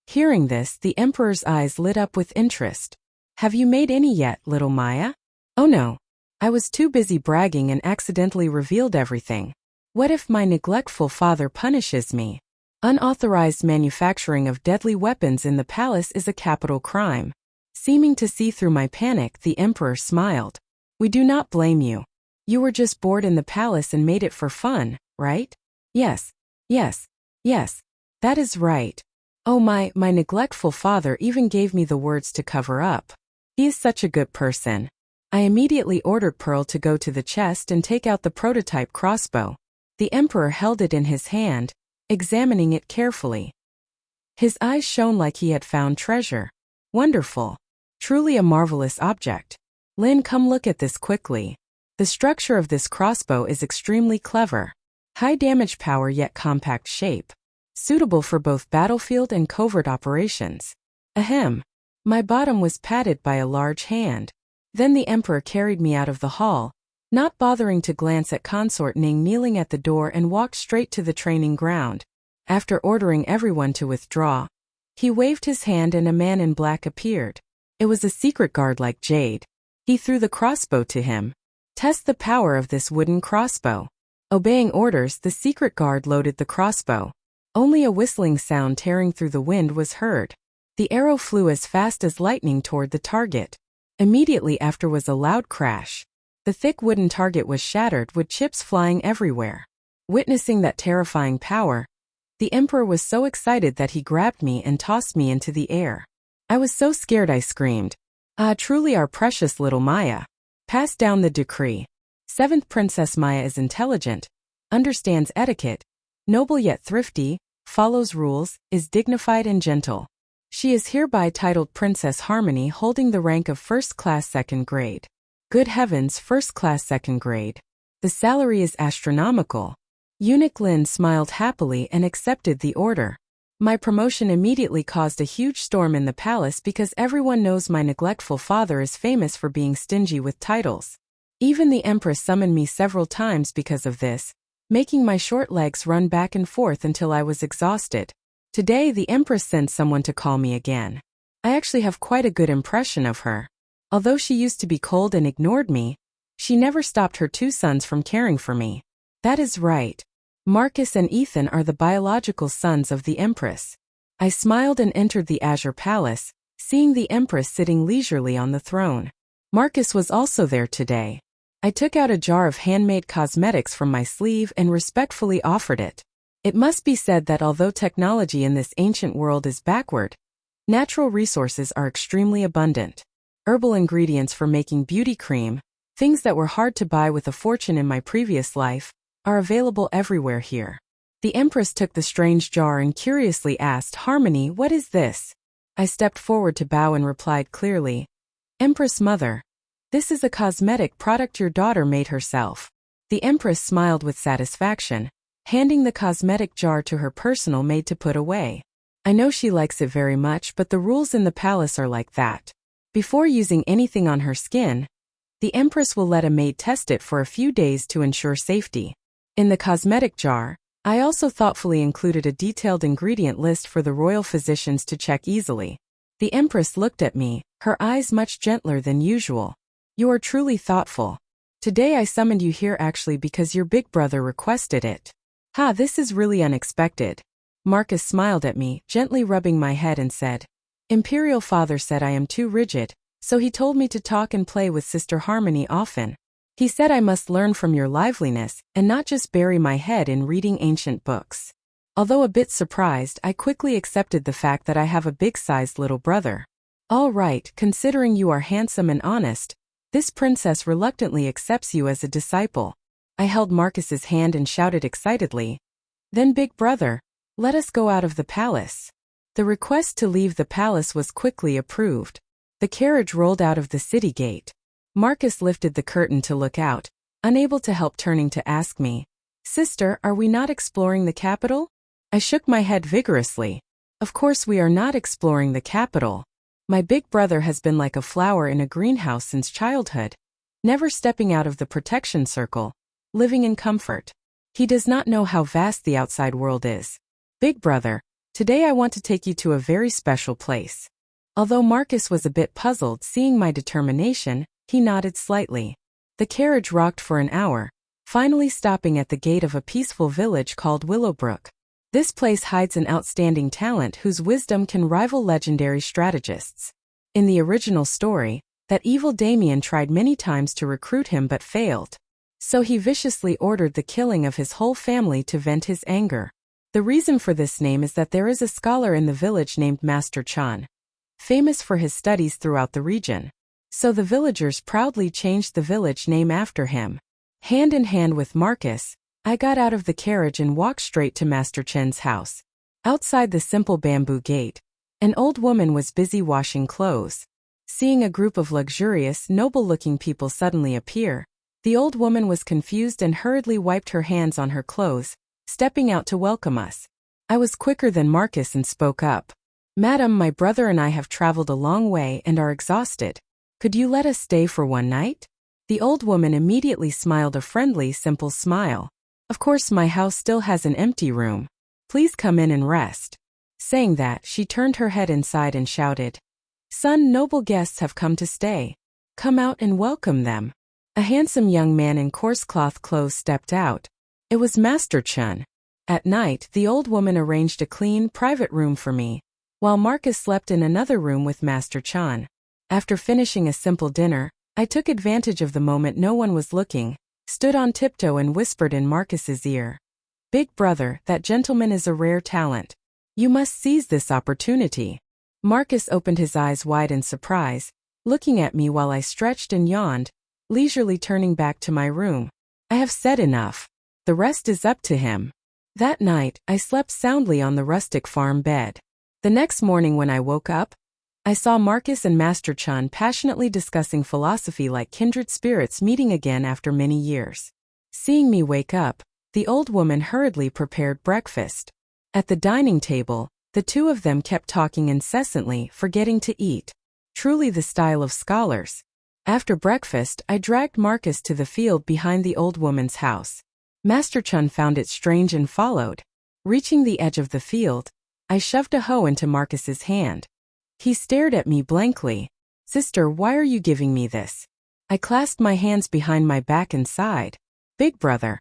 Hearing this, the Emperor's eyes lit up with interest. Have you made any yet, little Maya? Oh no. I was too busy bragging and accidentally revealed everything. What if my neglectful father punishes me? Unauthorized manufacturing of deadly weapons in the palace is a capital crime. Seeming to see through my panic, the Emperor smiled. We do not blame you. You were just bored in the palace and made it for fun, right? Yes. That is right. Oh my neglectful father even gave me the words to cover up. He is such a good person. I immediately ordered Pearl to go to the chest and take out the prototype crossbow. The Emperor held it in his hand, examining it carefully. His eyes shone like he had found treasure. Wonderful. Truly a marvelous object. Lin, come look at this quickly. The structure of this crossbow is extremely clever. High damage power yet compact shape. Suitable for both battlefield and covert operations. Ahem. My bottom was patted by a large hand. Then the emperor carried me out of the hall, not bothering to glance at consort Ning kneeling at the door, and walked straight to the training ground. After ordering everyone to withdraw, he waved his hand and a man in black appeared. It was a secret guard like Jade. He threw the crossbow to him. Test the power of this wooden crossbow. Obeying orders, the secret guard loaded the crossbow. Only a whistling sound tearing through the wind was heard. The arrow flew as fast as lightning toward the target. Immediately after was a loud crash. The thick wooden target was shattered with chips flying everywhere. Witnessing that terrifying power, the emperor was so excited that he grabbed me and tossed me into the air. I was so scared I screamed. Ah, truly our precious little Maya. Passed down the decree. 7th Princess Maya is intelligent, understands etiquette, noble yet thrifty, follows rules, is dignified and gentle. She is hereby titled Princess Harmony, holding the rank of first class 2nd grade. Good heavens, first class 2nd grade. The salary is astronomical. Eunuch Lin smiled happily and accepted the order. My promotion immediately caused a huge storm in the palace because everyone knows my neglectful father is famous for being stingy with titles. Even the empress summoned me several times because of this, making my short legs run back and forth until I was exhausted. Today the empress sent someone to call me again. I actually have quite a good impression of her. Although she used to be cold and ignored me, she never stopped her 2 sons from caring for me. That is right. Marcus and Ethan are the biological sons of the empress. I smiled and entered the Azure Palace, seeing the empress sitting leisurely on the throne. Marcus was also there today. I took out a jar of handmade cosmetics from my sleeve and respectfully offered it. It must be said that although technology in this ancient world is backward, natural resources are extremely abundant. Herbal ingredients for making beauty cream, things that were hard to buy with a fortune in my previous life, are available everywhere here. The empress took the strange jar and curiously asked, Harmony, what is this? I stepped forward to bow and replied clearly, Empress Mother, this is a cosmetic product your daughter made herself. The empress smiled with satisfaction, handing the cosmetic jar to her personal maid to put away. I know she likes it very much, but the rules in the palace are like that. Before using anything on her skin, the empress will let a maid test it for a few days to ensure safety. In the cosmetic jar, I also thoughtfully included a detailed ingredient list for the royal physicians to check easily. The empress looked at me, her eyes much gentler than usual. You are truly thoughtful. Today I summoned you here actually because your big brother requested it. Ha, this is really unexpected. Marcus smiled at me, gently rubbing my head and said, Imperial father said I am too rigid, so he told me to talk and play with Sister Harmony often. He said I must learn from your liveliness and not just bury my head in reading ancient books. Although a bit surprised, I quickly accepted the fact that I have a big-sized little brother. All right, considering you are handsome and honest, this princess reluctantly accepts you as a disciple. I held Marcus's hand and shouted excitedly, Then big brother, let us go out of the palace. The request to leave the palace was quickly approved. The carriage rolled out of the city gate. Marcus lifted the curtain to look out, unable to help turning to ask me, Sister, are we not exploring the capital? I shook my head vigorously. Of course we are not exploring the capital. My big brother has been like a flower in a greenhouse since childhood, never stepping out of the protection circle, living in comfort. He does not know how vast the outside world is. Big brother, today I want to take you to a very special place. Although Marcus was a bit puzzled seeing my determination, he nodded slightly. The carriage rocked for an hour, finally stopping at the gate of a peaceful village called Willowbrook. This place hides an outstanding talent whose wisdom can rival legendary strategists. In the original story, that evil Damien tried many times to recruit him but failed. So he viciously ordered the killing of his whole family to vent his anger. The reason for this name is that there is a scholar in the village named Master Chan, famous for his studies throughout the region. So the villagers proudly changed the village name after him. Hand in hand with Marcus, I got out of the carriage and walked straight to Master Chen's house. Outside the simple bamboo gate, an old woman was busy washing clothes. Seeing a group of luxurious, noble-looking people suddenly appear, the old woman was confused and hurriedly wiped her hands on her clothes, stepping out to welcome us. I was quicker than Marcus and spoke up. "Madam, my brother and I have traveled a long way and are exhausted. Could you let us stay for one night?" The old woman immediately smiled a friendly, simple smile. "Of course, my house still has an empty room. Please come in and rest." Saying that, she turned her head inside and shouted, "Son, noble guests have come to stay. Come out and welcome them." A handsome young man in coarse cloth clothes stepped out. It was Master Chun. At night, the old woman arranged a clean, private room for me, while Marcus slept in another room with Master Chan. After finishing a simple dinner, I took advantage of the moment no one was looking, stood on tiptoe and whispered in Marcus's ear, "Big brother, that gentleman is a rare talent. You must seize this opportunity." Marcus opened his eyes wide in surprise, looking at me while I stretched and yawned, leisurely turning back to my room. I have said enough. The rest is up to him. That night, I slept soundly on the rustic farm bed. The next morning when I woke up, I saw Marcus and Master Chun passionately discussing philosophy like kindred spirits meeting again after many years. Seeing me wake up, the old woman hurriedly prepared breakfast. At the dining table, the two of them kept talking incessantly, forgetting to eat. Truly the style of scholars. After breakfast, I dragged Marcus to the field behind the old woman's house. Master Chun found it strange and followed. Reaching the edge of the field, I shoved a hoe into Marcus's hand. He stared at me blankly. "Sister, why are you giving me this?" I clasped my hands behind my back and sighed. "Big brother,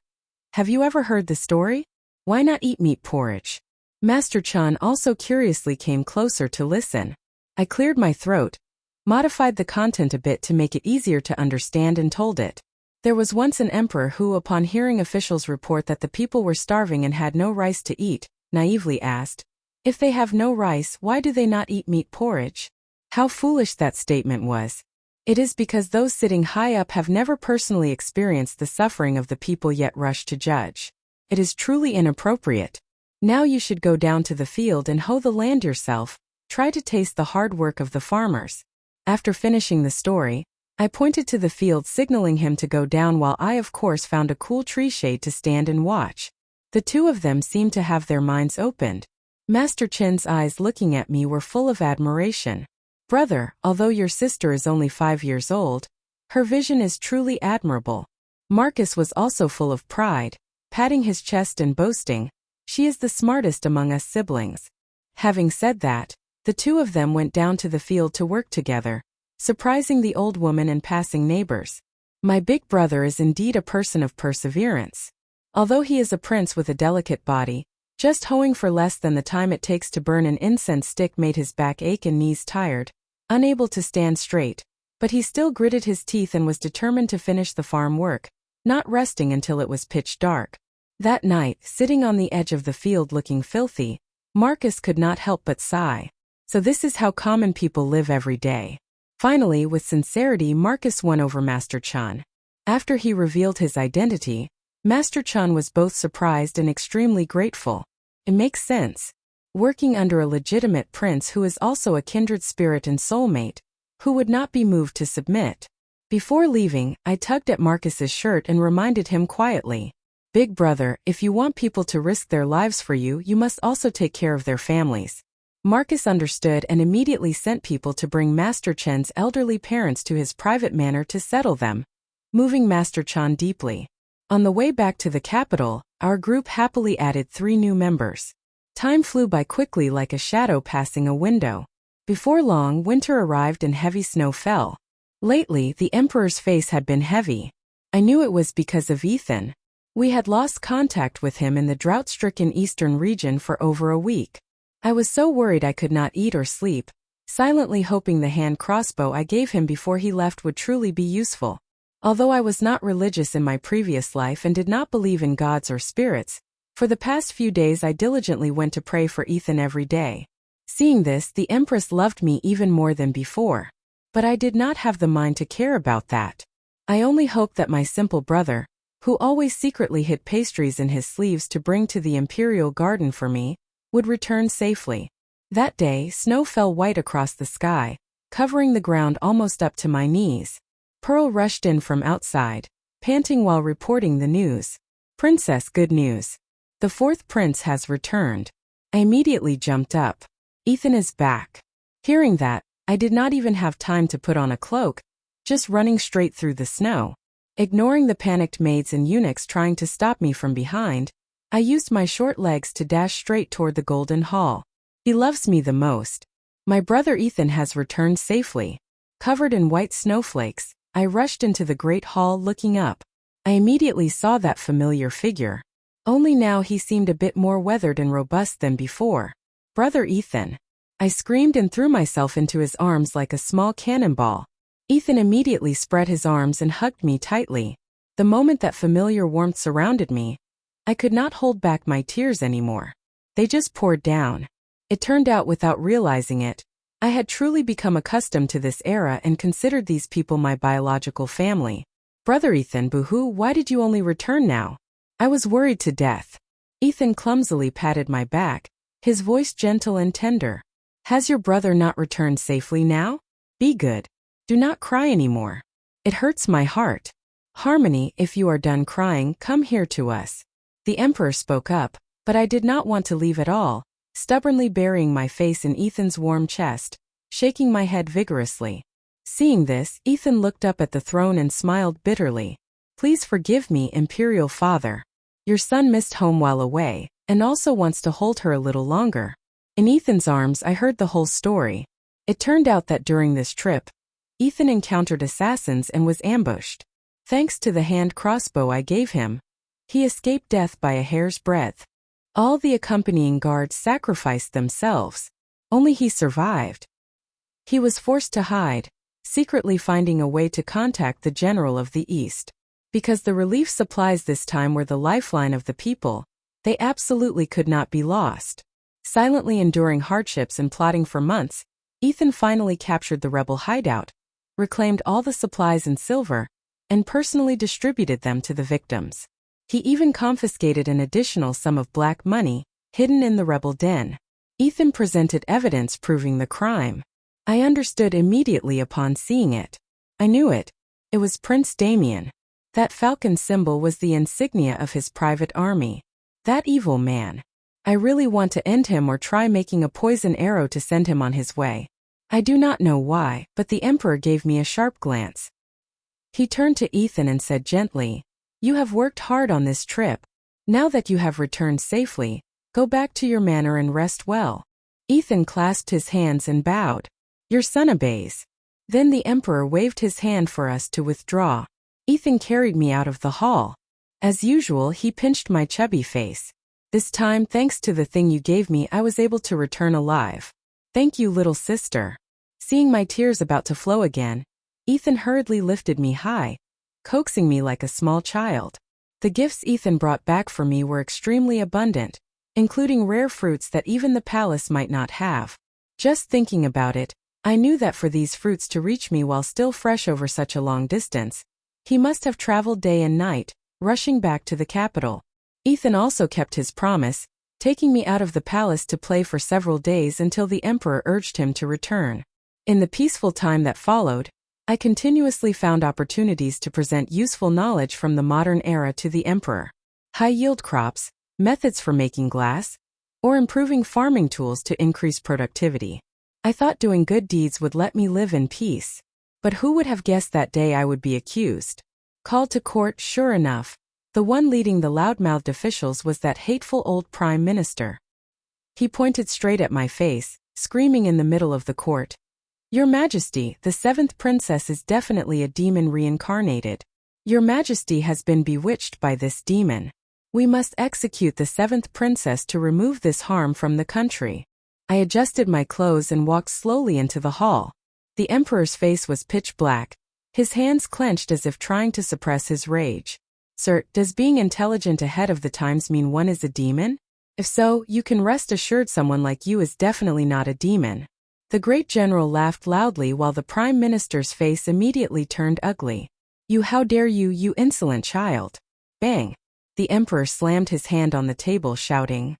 have you ever heard the story? Why not eat meat porridge?" Master Chan also curiously came closer to listen. I cleared my throat, modified the content a bit to make it easier to understand and told it. There was once an emperor who, upon hearing officials report that the people were starving and had no rice to eat, naively asked, "If they have no rice, why do they not eat meat porridge?" How foolish that statement was. It is because those sitting high up have never personally experienced the suffering of the people yet rush to judge. It is truly inappropriate. Now you should go down to the field and hoe the land yourself, try to taste the hard work of the farmers. After finishing the story, I pointed to the field signaling him to go down while I of course found a cool tree shade to stand and watch. The two of them seemed to have their minds opened. Master Chin's eyes looking at me were full of admiration. "Brother, although your sister is only 5 years old, her vision is truly admirable." Marcus was also full of pride, patting his chest and boasting, "She is the smartest among us siblings." Having said that, the two of them went down to the field to work together, surprising the old woman and passing neighbors. My big brother is indeed a person of perseverance. Although he is a prince with a delicate body, just hoeing for less than the time it takes to burn an incense stick made his back ache and knees tired, unable to stand straight, but he still gritted his teeth and was determined to finish the farm work, not resting until it was pitch dark. That night, sitting on the edge of the field looking filthy, Marcus could not help but sigh. So this is how common people live every day. Finally, with sincerity, Marcus won over Master Chan. After he revealed his identity, Master Chan was both surprised and extremely grateful. It makes sense. Working under a legitimate prince who is also a kindred spirit and soulmate, who would not be moved to submit. Before leaving, I tugged at Marcus's shirt and reminded him quietly, "Big brother, if you want people to risk their lives for you, you must also take care of their families." Marcus understood and immediately sent people to bring Master Chen's elderly parents to his private manor to settle them, moving Master Chan deeply. On the way back to the capital, our group happily added 3 new members. Time flew by quickly like a shadow passing a window. Before long, winter arrived and heavy snow fell. Lately, the Emperor's face had been heavy. I knew it was because of Ethan. We had lost contact with him in the drought-stricken eastern region for over a week. I was so worried I could not eat or sleep, silently hoping the hand crossbow I gave him before he left would truly be useful. Although I was not religious in my previous life and did not believe in gods or spirits, for the past few days I diligently went to pray for Ethan every day. Seeing this, the Empress loved me even more than before. But I did not have the mind to care about that. I only hoped that my simple brother, who always secretly hid pastries in his sleeves to bring to the imperial garden for me, would return safely. That day, snow fell white across the sky, covering the ground almost up to my knees. Pearl rushed in from outside, panting while reporting the news. "Princess, good news. The fourth prince has returned." I immediately jumped up. "Ethan is back." Hearing that, I did not even have time to put on a cloak, just running straight through the snow. Ignoring the panicked maids and eunuchs trying to stop me from behind, I used my short legs to dash straight toward the golden hall. He loves me the most. My brother Ethan has returned safely. Covered in white snowflakes, I rushed into the great hall looking up. I immediately saw that familiar figure. Only now he seemed a bit more weathered and robust than before. "Brother Ethan." I screamed and threw myself into his arms like a small cannonball. Ethan immediately spread his arms and hugged me tightly. The moment that familiar warmth surrounded me, I could not hold back my tears anymore. They just poured down. It turned out, without realizing it, I had truly become accustomed to this era and considered these people my biological family. "Brother Ethan, boo-hoo, why did you only return now?" I was worried to death. Ethan clumsily patted my back, his voice gentle and tender. "Has your brother not returned safely now? Be good. Do not cry anymore. It hurts my heart. Harmony, if you are done crying, come here to us." The emperor spoke up, but I did not want to leave at all, stubbornly burying my face in Ethan's warm chest, shaking my head vigorously. Seeing this, Ethan looked up at the throne and smiled bitterly. "Please forgive me, imperial father. Your son missed home while away, and also wants to hold her a little longer." In Ethan's arms, I heard the whole story. It turned out that during this trip, Ethan encountered assassins and was ambushed. Thanks to the hand crossbow I gave him, he escaped death by a hair's breadth. All the accompanying guards sacrificed themselves. Only he survived. He was forced to hide, secretly finding a way to contact the general of the East. Because the relief supplies this time were the lifeline of the people, they absolutely could not be lost. Silently enduring hardships and plotting for months, Ethan finally captured the rebel hideout, reclaimed all the supplies and silver, and personally distributed them to the victims. He even confiscated an additional sum of black money, hidden in the rebel den. Ethan presented evidence proving the crime. I understood immediately upon seeing it. I knew it. It was Prince Damien. That falcon symbol was the insignia of his private army. That evil man. I really want to end him or try making a poison arrow to send him on his way. I do not know why, but the emperor gave me a sharp glance. He turned to Ethan and said gently, "You have worked hard on this trip. Now that you have returned safely, go back to your manor and rest well." Ethan clasped his hands and bowed. "Your son obeys." Then the emperor waved his hand for us to withdraw. Ethan carried me out of the hall. As usual, he pinched my chubby face. "This time, thanks to the thing you gave me, I was able to return alive. Thank you, little sister." Seeing my tears about to flow again, Ethan hurriedly lifted me high, coaxing me like a small child. The gifts Ethan brought back for me were extremely abundant, including rare fruits that even the palace might not have. Just thinking about it, I knew that for these fruits to reach me while still fresh over such a long distance, he must have traveled day and night, rushing back to the capital. Ethan also kept his promise, taking me out of the palace to play for several days until the emperor urged him to return. In the peaceful time that followed, I continuously found opportunities to present useful knowledge from the modern era to the emperor. High-yield crops, methods for making glass, or improving farming tools to increase productivity. I thought doing good deeds would let me live in peace. But who would have guessed that day I would be accused? Called to court, sure enough. The one leading the loud-mouthed officials was that hateful old prime minister. He pointed straight at my face, screaming in the middle of the court, "Your Majesty, the seventh princess is definitely a demon reincarnated. Your Majesty has been bewitched by this demon. We must execute the seventh princess to remove this harm from the country." I adjusted my clothes and walked slowly into the hall. The emperor's face was pitch black, his hands clenched as if trying to suppress his rage. "Sir, does being intelligent ahead of the times mean one is a demon? If so, you can rest assured someone like you is definitely not a demon." The great general laughed loudly while the prime minister's face immediately turned ugly. How dare you, you insolent child." Bang! The emperor slammed his hand on the table, shouting,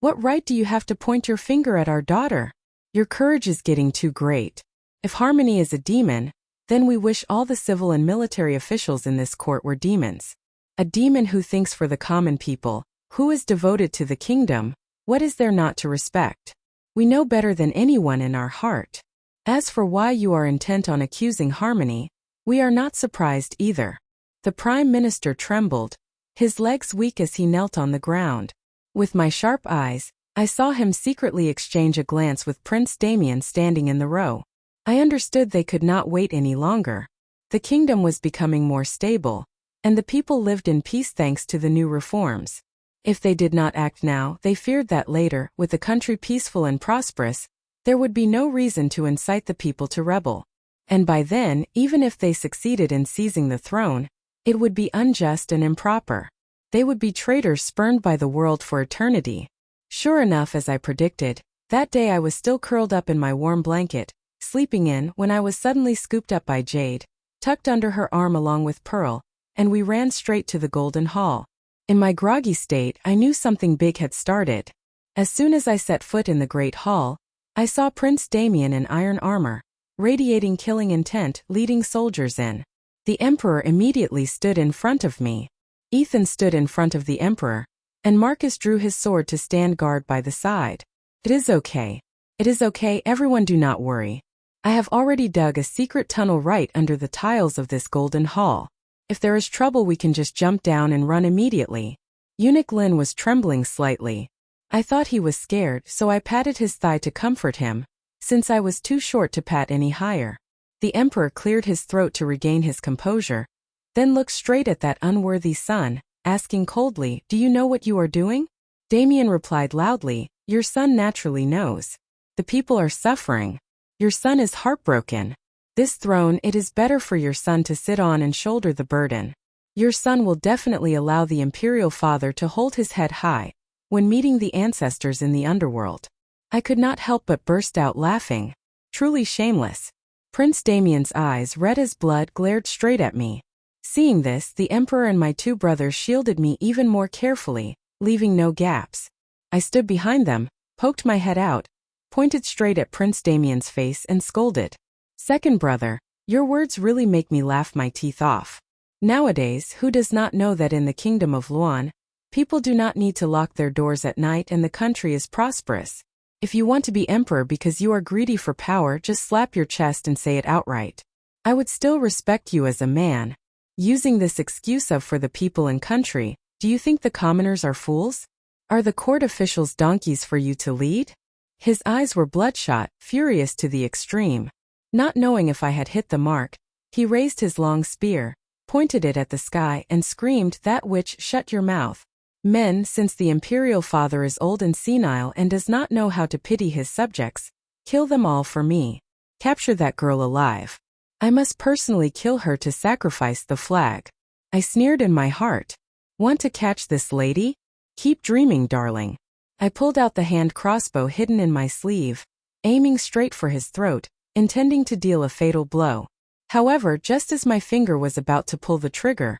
What right do you have to point your finger at our daughter? Your courage is getting too great. If Harmony is a demon, then we wish all the civil and military officials in this court were demons. A demon who thinks for the common people, who is devoted to the kingdom. What is there not to respect? We know better than anyone in our heart. As for why you are intent on accusing Harmony, we are not surprised either. The Prime Minister trembled, his legs weak as he knelt on the ground. With my sharp eyes, I saw him secretly exchange a glance with Prince Damien standing in the row. I understood they could not wait any longer. The kingdom was becoming more stable, and the people lived in peace thanks to the new reforms. If they did not act now, they feared that later, with the country peaceful and prosperous, there would be no reason to incite the people to rebel. And by then, even if they succeeded in seizing the throne, it would be unjust and improper. They would be traitors spurned by the world for eternity. Sure enough, as I predicted, that day I was still curled up in my warm blanket, sleeping in, when I was suddenly scooped up by Jade, tucked under her arm along with Pearl, and we ran straight to the Golden Hall. In my groggy state, I knew something big had started. As soon as I set foot in the Great Hall, I saw Prince Damien in iron armor, radiating killing intent, leading soldiers in. The Emperor immediately stood in front of me. Ethan stood in front of the Emperor, and Marcus drew his sword to stand guard by the side. It is okay. It is okay, everyone, do not worry. I have already dug a secret tunnel right under the tiles of this Golden Hall. If there is trouble, we can just jump down and run immediately. Eunuch Lin was trembling slightly. I thought he was scared, so I patted his thigh to comfort him, since I was too short to pat any higher. The Emperor cleared his throat to regain his composure, then looked straight at that unworthy son, asking coldly, "Do you know what you are doing?" Damien replied loudly, "Your son naturally knows. The people are suffering. Your son is heartbroken. This throne, it is better for your son to sit on and shoulder the burden. Your son will definitely allow the imperial father to hold his head high when meeting the ancestors in the underworld." I could not help but burst out laughing. Truly shameless. Prince Damien's eyes, red as blood, glared straight at me. Seeing this, the Emperor and my two brothers shielded me even more carefully, leaving no gaps. I stood behind them, poked my head out, pointed straight at Prince Damien's face and scolded. "Second brother, your words really make me laugh my teeth off. Nowadays, who does not know that in the kingdom of Luan, people do not need to lock their doors at night and the country is prosperous? If you want to be emperor because you are greedy for power, just slap your chest and say it outright. I would still respect you as a man. Using this excuse of for the people and country, do you think the commoners are fools? Are the court officials donkeys for you to lead?" His eyes were bloodshot, furious to the extreme. Not knowing if I had hit the mark, he raised his long spear, pointed it at the sky, and screamed, "That witch, shut your mouth. Men, since the imperial father is old and senile and does not know how to pity his subjects, kill them all for me. Capture that girl alive. I must personally kill her to sacrifice the flag." I sneered in my heart. "Want to catch this lady? Keep dreaming, darling." I pulled out the hand crossbow hidden in my sleeve, aiming straight for his throat, intending to deal a fatal blow. However, just as my finger was about to pull the trigger,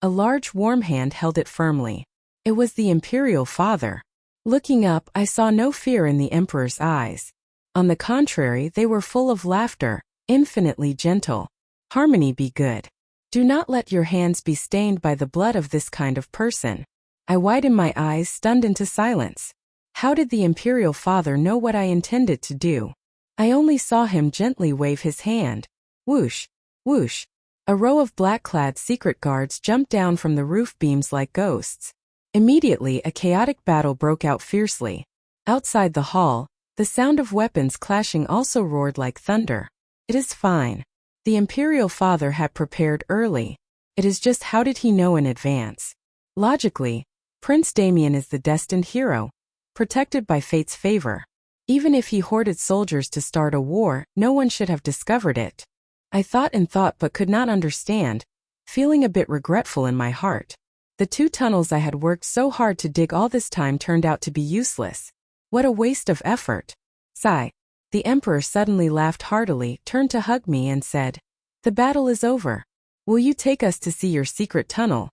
a large warm hand held it firmly. It was the imperial father. Looking up, I saw no fear in the Emperor's eyes. On the contrary, they were full of laughter, infinitely gentle. "Harmony, be good. Do not let your hands be stained by the blood of this kind of person." I widened my eyes, stunned into silence. How did the imperial father know what I intended to do? I only saw him gently wave his hand. Whoosh, whoosh. A row of black-clad secret guards jumped down from the roof beams like ghosts. Immediately, a chaotic battle broke out fiercely. Outside the hall, the sound of weapons clashing also roared like thunder. It is fine. The imperial father had prepared early. It is just, how did he know in advance? Logically, Prince Damien is the destined hero, protected by fate's favor. Even if he hoarded soldiers to start a war, no one should have discovered it. I thought and thought but could not understand, feeling a bit regretful in my heart. The 2 tunnels I had worked so hard to dig all this time turned out to be useless. What a waste of effort. Sigh. The Emperor suddenly laughed heartily, turned to hug me and said, "The battle is over. Will you take us to see your secret tunnel?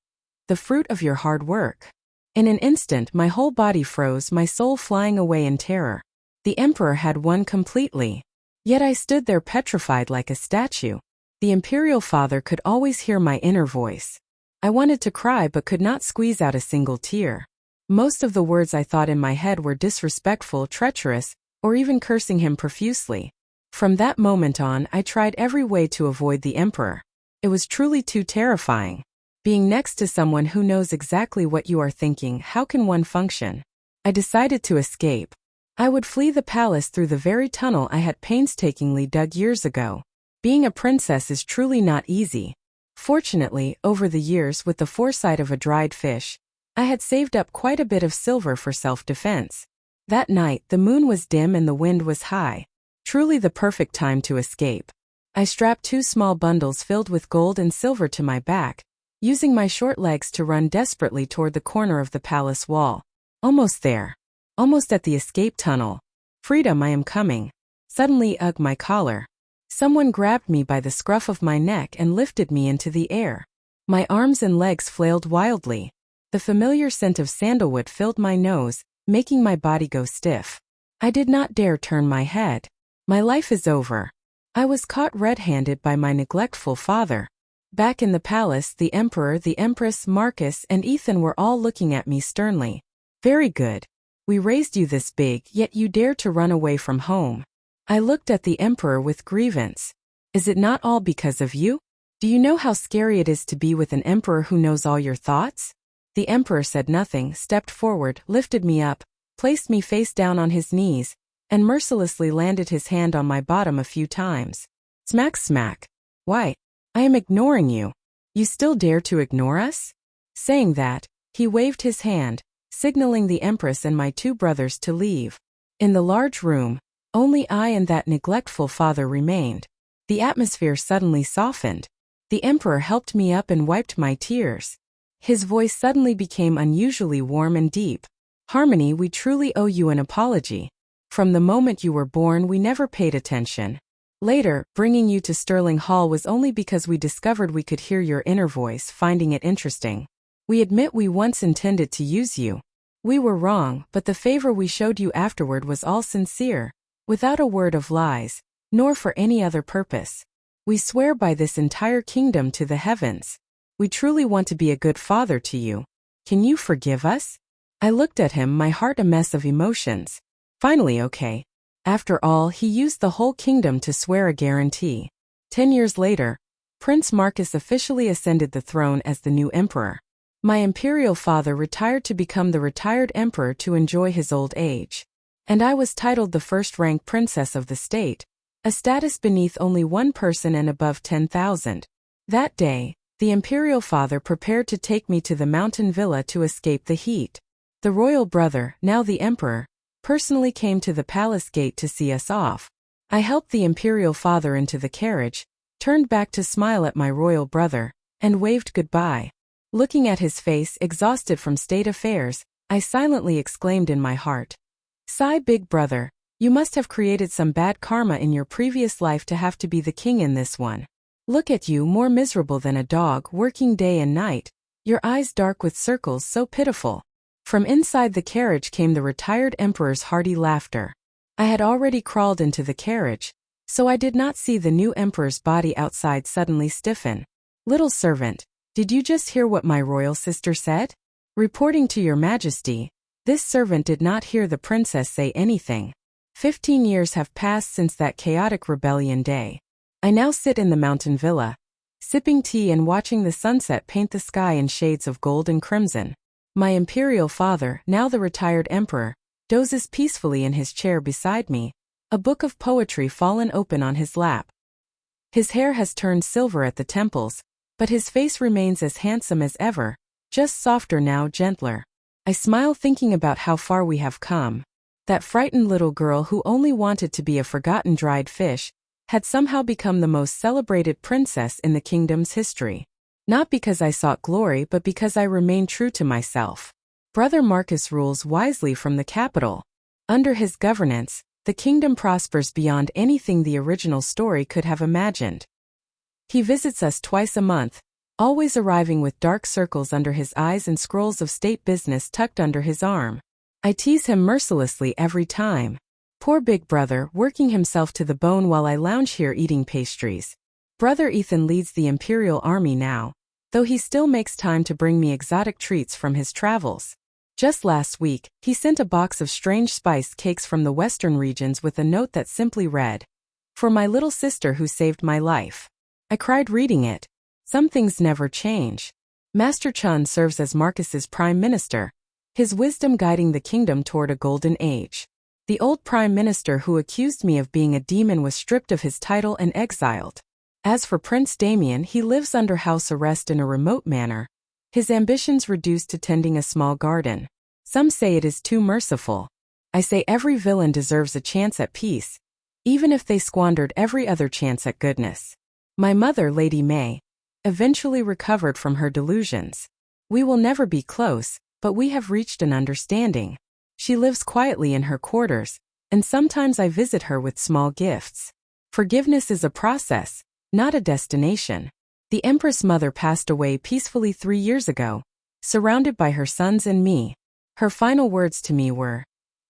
The fruit of your hard work." In an instant my whole body froze, my soul flying away in terror. The emperor had won completely. Yet I stood there petrified like a statue. The imperial father could always hear my inner voice. I wanted to cry but could not squeeze out a single tear. Most of the words I thought in my head were disrespectful, treacherous, or even cursing him profusely. From that moment on, I tried every way to avoid the emperor. It was truly too terrifying. Being next to someone who knows exactly what you are thinking, how can one function? I decided to escape. I would flee the palace through the very tunnel I had painstakingly dug years ago. Being a princess is truly not easy. Fortunately, over the years, with the foresight of a dried fish, I had saved up quite a bit of silver for self-defense. That night, the moon was dim and the wind was high. Truly the perfect time to escape. I strapped 2 small bundles filled with gold and silver to my back, using my short legs to run desperately toward the corner of the palace wall. Almost there. Almost at the escape tunnel. Freedom, I am coming. Suddenly, ugh, my collar. Someone grabbed me by the scruff of my neck and lifted me into the air. My arms and legs flailed wildly. The familiar scent of sandalwood filled my nose, making my body go stiff. I did not dare turn my head. My life is over. I was caught red-handed by my neglectful father. Back in the palace, the emperor, the empress, Marcus, and Ethan were all looking at me sternly. Very good. We raised you this big, yet you dare to run away from home. I looked at the emperor with grievance. Is it not all because of you? Do you know how scary it is to be with an emperor who knows all your thoughts? The emperor said nothing, stepped forward, lifted me up, placed me face down on his knees, and mercilessly landed his hand on my bottom a few times. Smack, smack. Why? I am ignoring you. You still dare to ignore us? Saying that, he waved his hand, signaling the empress and my 2 brothers to leave. In the large room, only I and that neglectful father remained. The atmosphere suddenly softened. The emperor helped me up and wiped my tears. His voice suddenly became unusually warm and deep. Harmony, we truly owe you an apology. From the moment you were born, we never paid attention. Later, bringing you to Sterling Hall was only because we discovered we could hear your inner voice, finding it interesting. We admit we once intended to use you. We were wrong, but the favor we showed you afterward was all sincere, without a word of lies, nor for any other purpose. We swear by this entire kingdom to the heavens. We truly want to be a good father to you. Can you forgive us? I looked at him, my heart a mess of emotions. Finally, okay. After all, he used the whole kingdom to swear a guarantee. 10 years later, Prince Marcus officially ascended the throne as the new emperor. My imperial father retired to become the retired emperor to enjoy his old age. And I was titled the first-rank princess of the state, a status beneath only one person and above 10,000. That day, the imperial father prepared to take me to the mountain villa to escape the heat. The royal brother, now the emperor, personally came to the palace gate to see us off. I helped the imperial father into the carriage, turned back to smile at my royal brother, and waved goodbye. Looking at his face, exhausted from state affairs, I silently exclaimed in my heart, "Sigh, big brother, you must have created some bad karma in your previous life to have to be the king in this one. Look at you, more miserable than a dog, working day and night, your eyes dark with circles, so pitiful." From inside the carriage came the retired emperor's hearty laughter. I had already crawled into the carriage, so I did not see the new emperor's body outside suddenly stiffen. "Little servant, did you just hear what my royal sister said? Reporting to your majesty." This servant did not hear the princess say anything. 15 years have passed since that chaotic rebellion day. I now sit in the mountain villa, sipping tea and watching the sunset paint the sky in shades of gold and crimson. My imperial father, now the retired emperor, dozes peacefully in his chair beside me, a book of poetry fallen open on his lap. His hair has turned silver at the temples, but his face remains as handsome as ever, just softer now, gentler. I smile thinking about how far we have come. That frightened little girl who only wanted to be a forgotten dried fish had somehow become the most celebrated princess in the kingdom's history. Not because I sought glory, but because I remained true to myself. Brother Marcus rules wisely from the capital. Under his governance, the kingdom prospers beyond anything the original story could have imagined. He visits us twice a month, always arriving with dark circles under his eyes and scrolls of state business tucked under his arm. I tease him mercilessly every time. Poor big brother, working himself to the bone while I lounge here eating pastries. Brother Ethan leads the Imperial Army now, though he still makes time to bring me exotic treats from his travels. Just last week, he sent a box of strange spiced cakes from the western regions with a note that simply read, "For my little sister who saved my life." I cried reading it. Some things never change. Master Chun serves as Marcus's prime minister, his wisdom guiding the kingdom toward a golden age. The old prime minister who accused me of being a demon was stripped of his title and exiled. As for Prince Damien, he lives under house arrest in a remote manor, his ambitions reduced to tending a small garden. Some say it is too merciful. I say every villain deserves a chance at peace, even if they squandered every other chance at goodness. My mother, Lady May, eventually recovered from her delusions. We will never be close, but we have reached an understanding. She lives quietly in her quarters, and sometimes I visit her with small gifts. Forgiveness is a process, not a destination. The Empress Mother passed away peacefully 3 years ago, surrounded by her sons and me. Her final words to me were,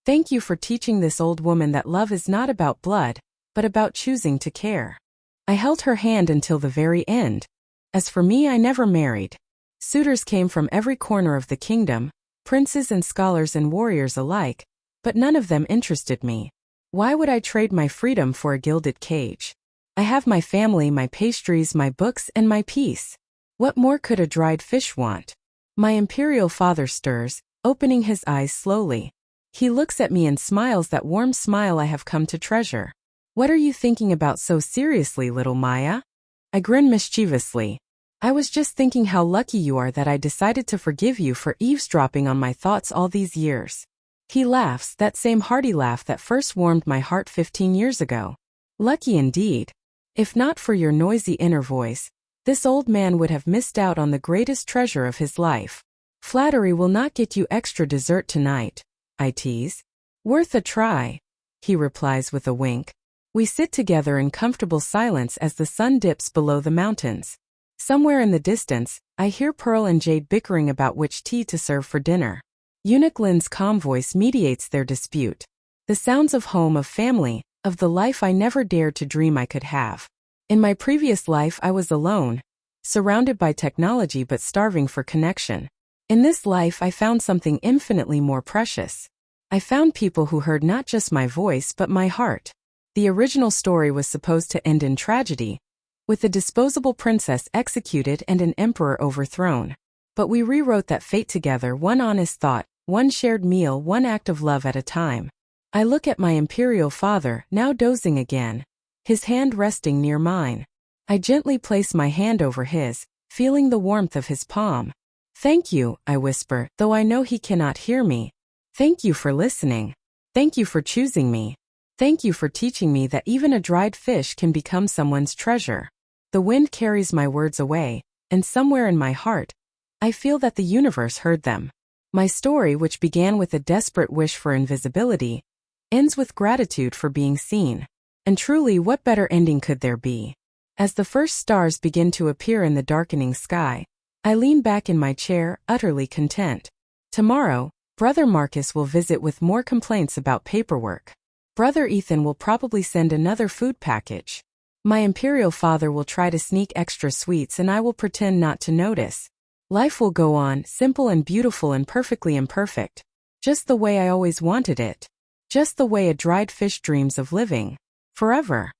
"Thank you for teaching this old woman that love is not about blood, but about choosing to care." I held her hand until the very end. As for me, I never married. Suitors came from every corner of the kingdom, princes and scholars and warriors alike, but none of them interested me. Why would I trade my freedom for a gilded cage? I have my family, my pastries, my books, and my peace. What more could a dried fish want? My imperial father stirs, opening his eyes slowly. He looks at me and smiles that warm smile I have come to treasure. "What are you thinking about so seriously, little Maya?" I grin mischievously. "I was just thinking how lucky you are that I decided to forgive you for eavesdropping on my thoughts all these years." He laughs, that same hearty laugh that first warmed my heart 15 years ago. Lucky indeed. If not for your noisy inner voice, this old man would have missed out on the greatest treasure of his life. "Flattery will not get you extra dessert tonight," I tease. "Worth a try," he replies with a wink. We sit together in comfortable silence as the sun dips below the mountains. Somewhere in the distance, I hear Pearl and Jade bickering about which tea to serve for dinner. Eunuch Lin's calm voice mediates their dispute. The sounds of home, of family, of the life I never dared to dream I could have. In my previous life I was alone, surrounded by technology but starving for connection. In this life I found something infinitely more precious. I found people who heard not just my voice but my heart. The original story was supposed to end in tragedy, with the disposable princess executed and an emperor overthrown. But we rewrote that fate together, one honest thought, one shared meal, one act of love at a time. I look at my imperial father, now dozing again, his hand resting near mine. I gently place my hand over his, feeling the warmth of his palm. "Thank you," I whisper, though I know he cannot hear me. "Thank you for listening. Thank you for choosing me. Thank you for teaching me that even a dried fish can become someone's treasure." The wind carries my words away, and somewhere in my heart, I feel that the universe heard them. My story, which began with a desperate wish for invisibility, ends with gratitude for being seen. And truly, what better ending could there be? As the first stars begin to appear in the darkening sky, I lean back in my chair, utterly content. Tomorrow, Brother Marcus will visit with more complaints about paperwork. Brother Ethan will probably send another food package. My imperial father will try to sneak extra sweets and I will pretend not to notice. Life will go on, simple and beautiful and perfectly imperfect. Just the way I always wanted it. Just the way a dried fish dreams of living. Forever.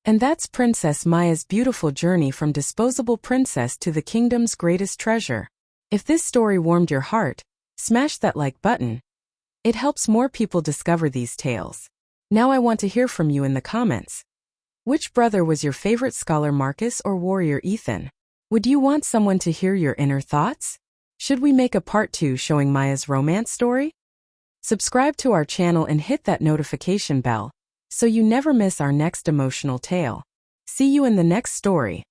And that's Princess Maya's beautiful journey from Disposable Princess to the kingdom's greatest treasure. If this story warmed your heart, smash that like button. It helps more people discover these tales. Now I want to hear from you in the comments. Which brother was your favorite, scholar Marcus or warrior Ethan? Would you want someone to hear your inner thoughts? Should we make a part 2 showing Maya's romance story? Subscribe to our channel and hit that notification bell, so you never miss our next emotional tale. See you in the next story.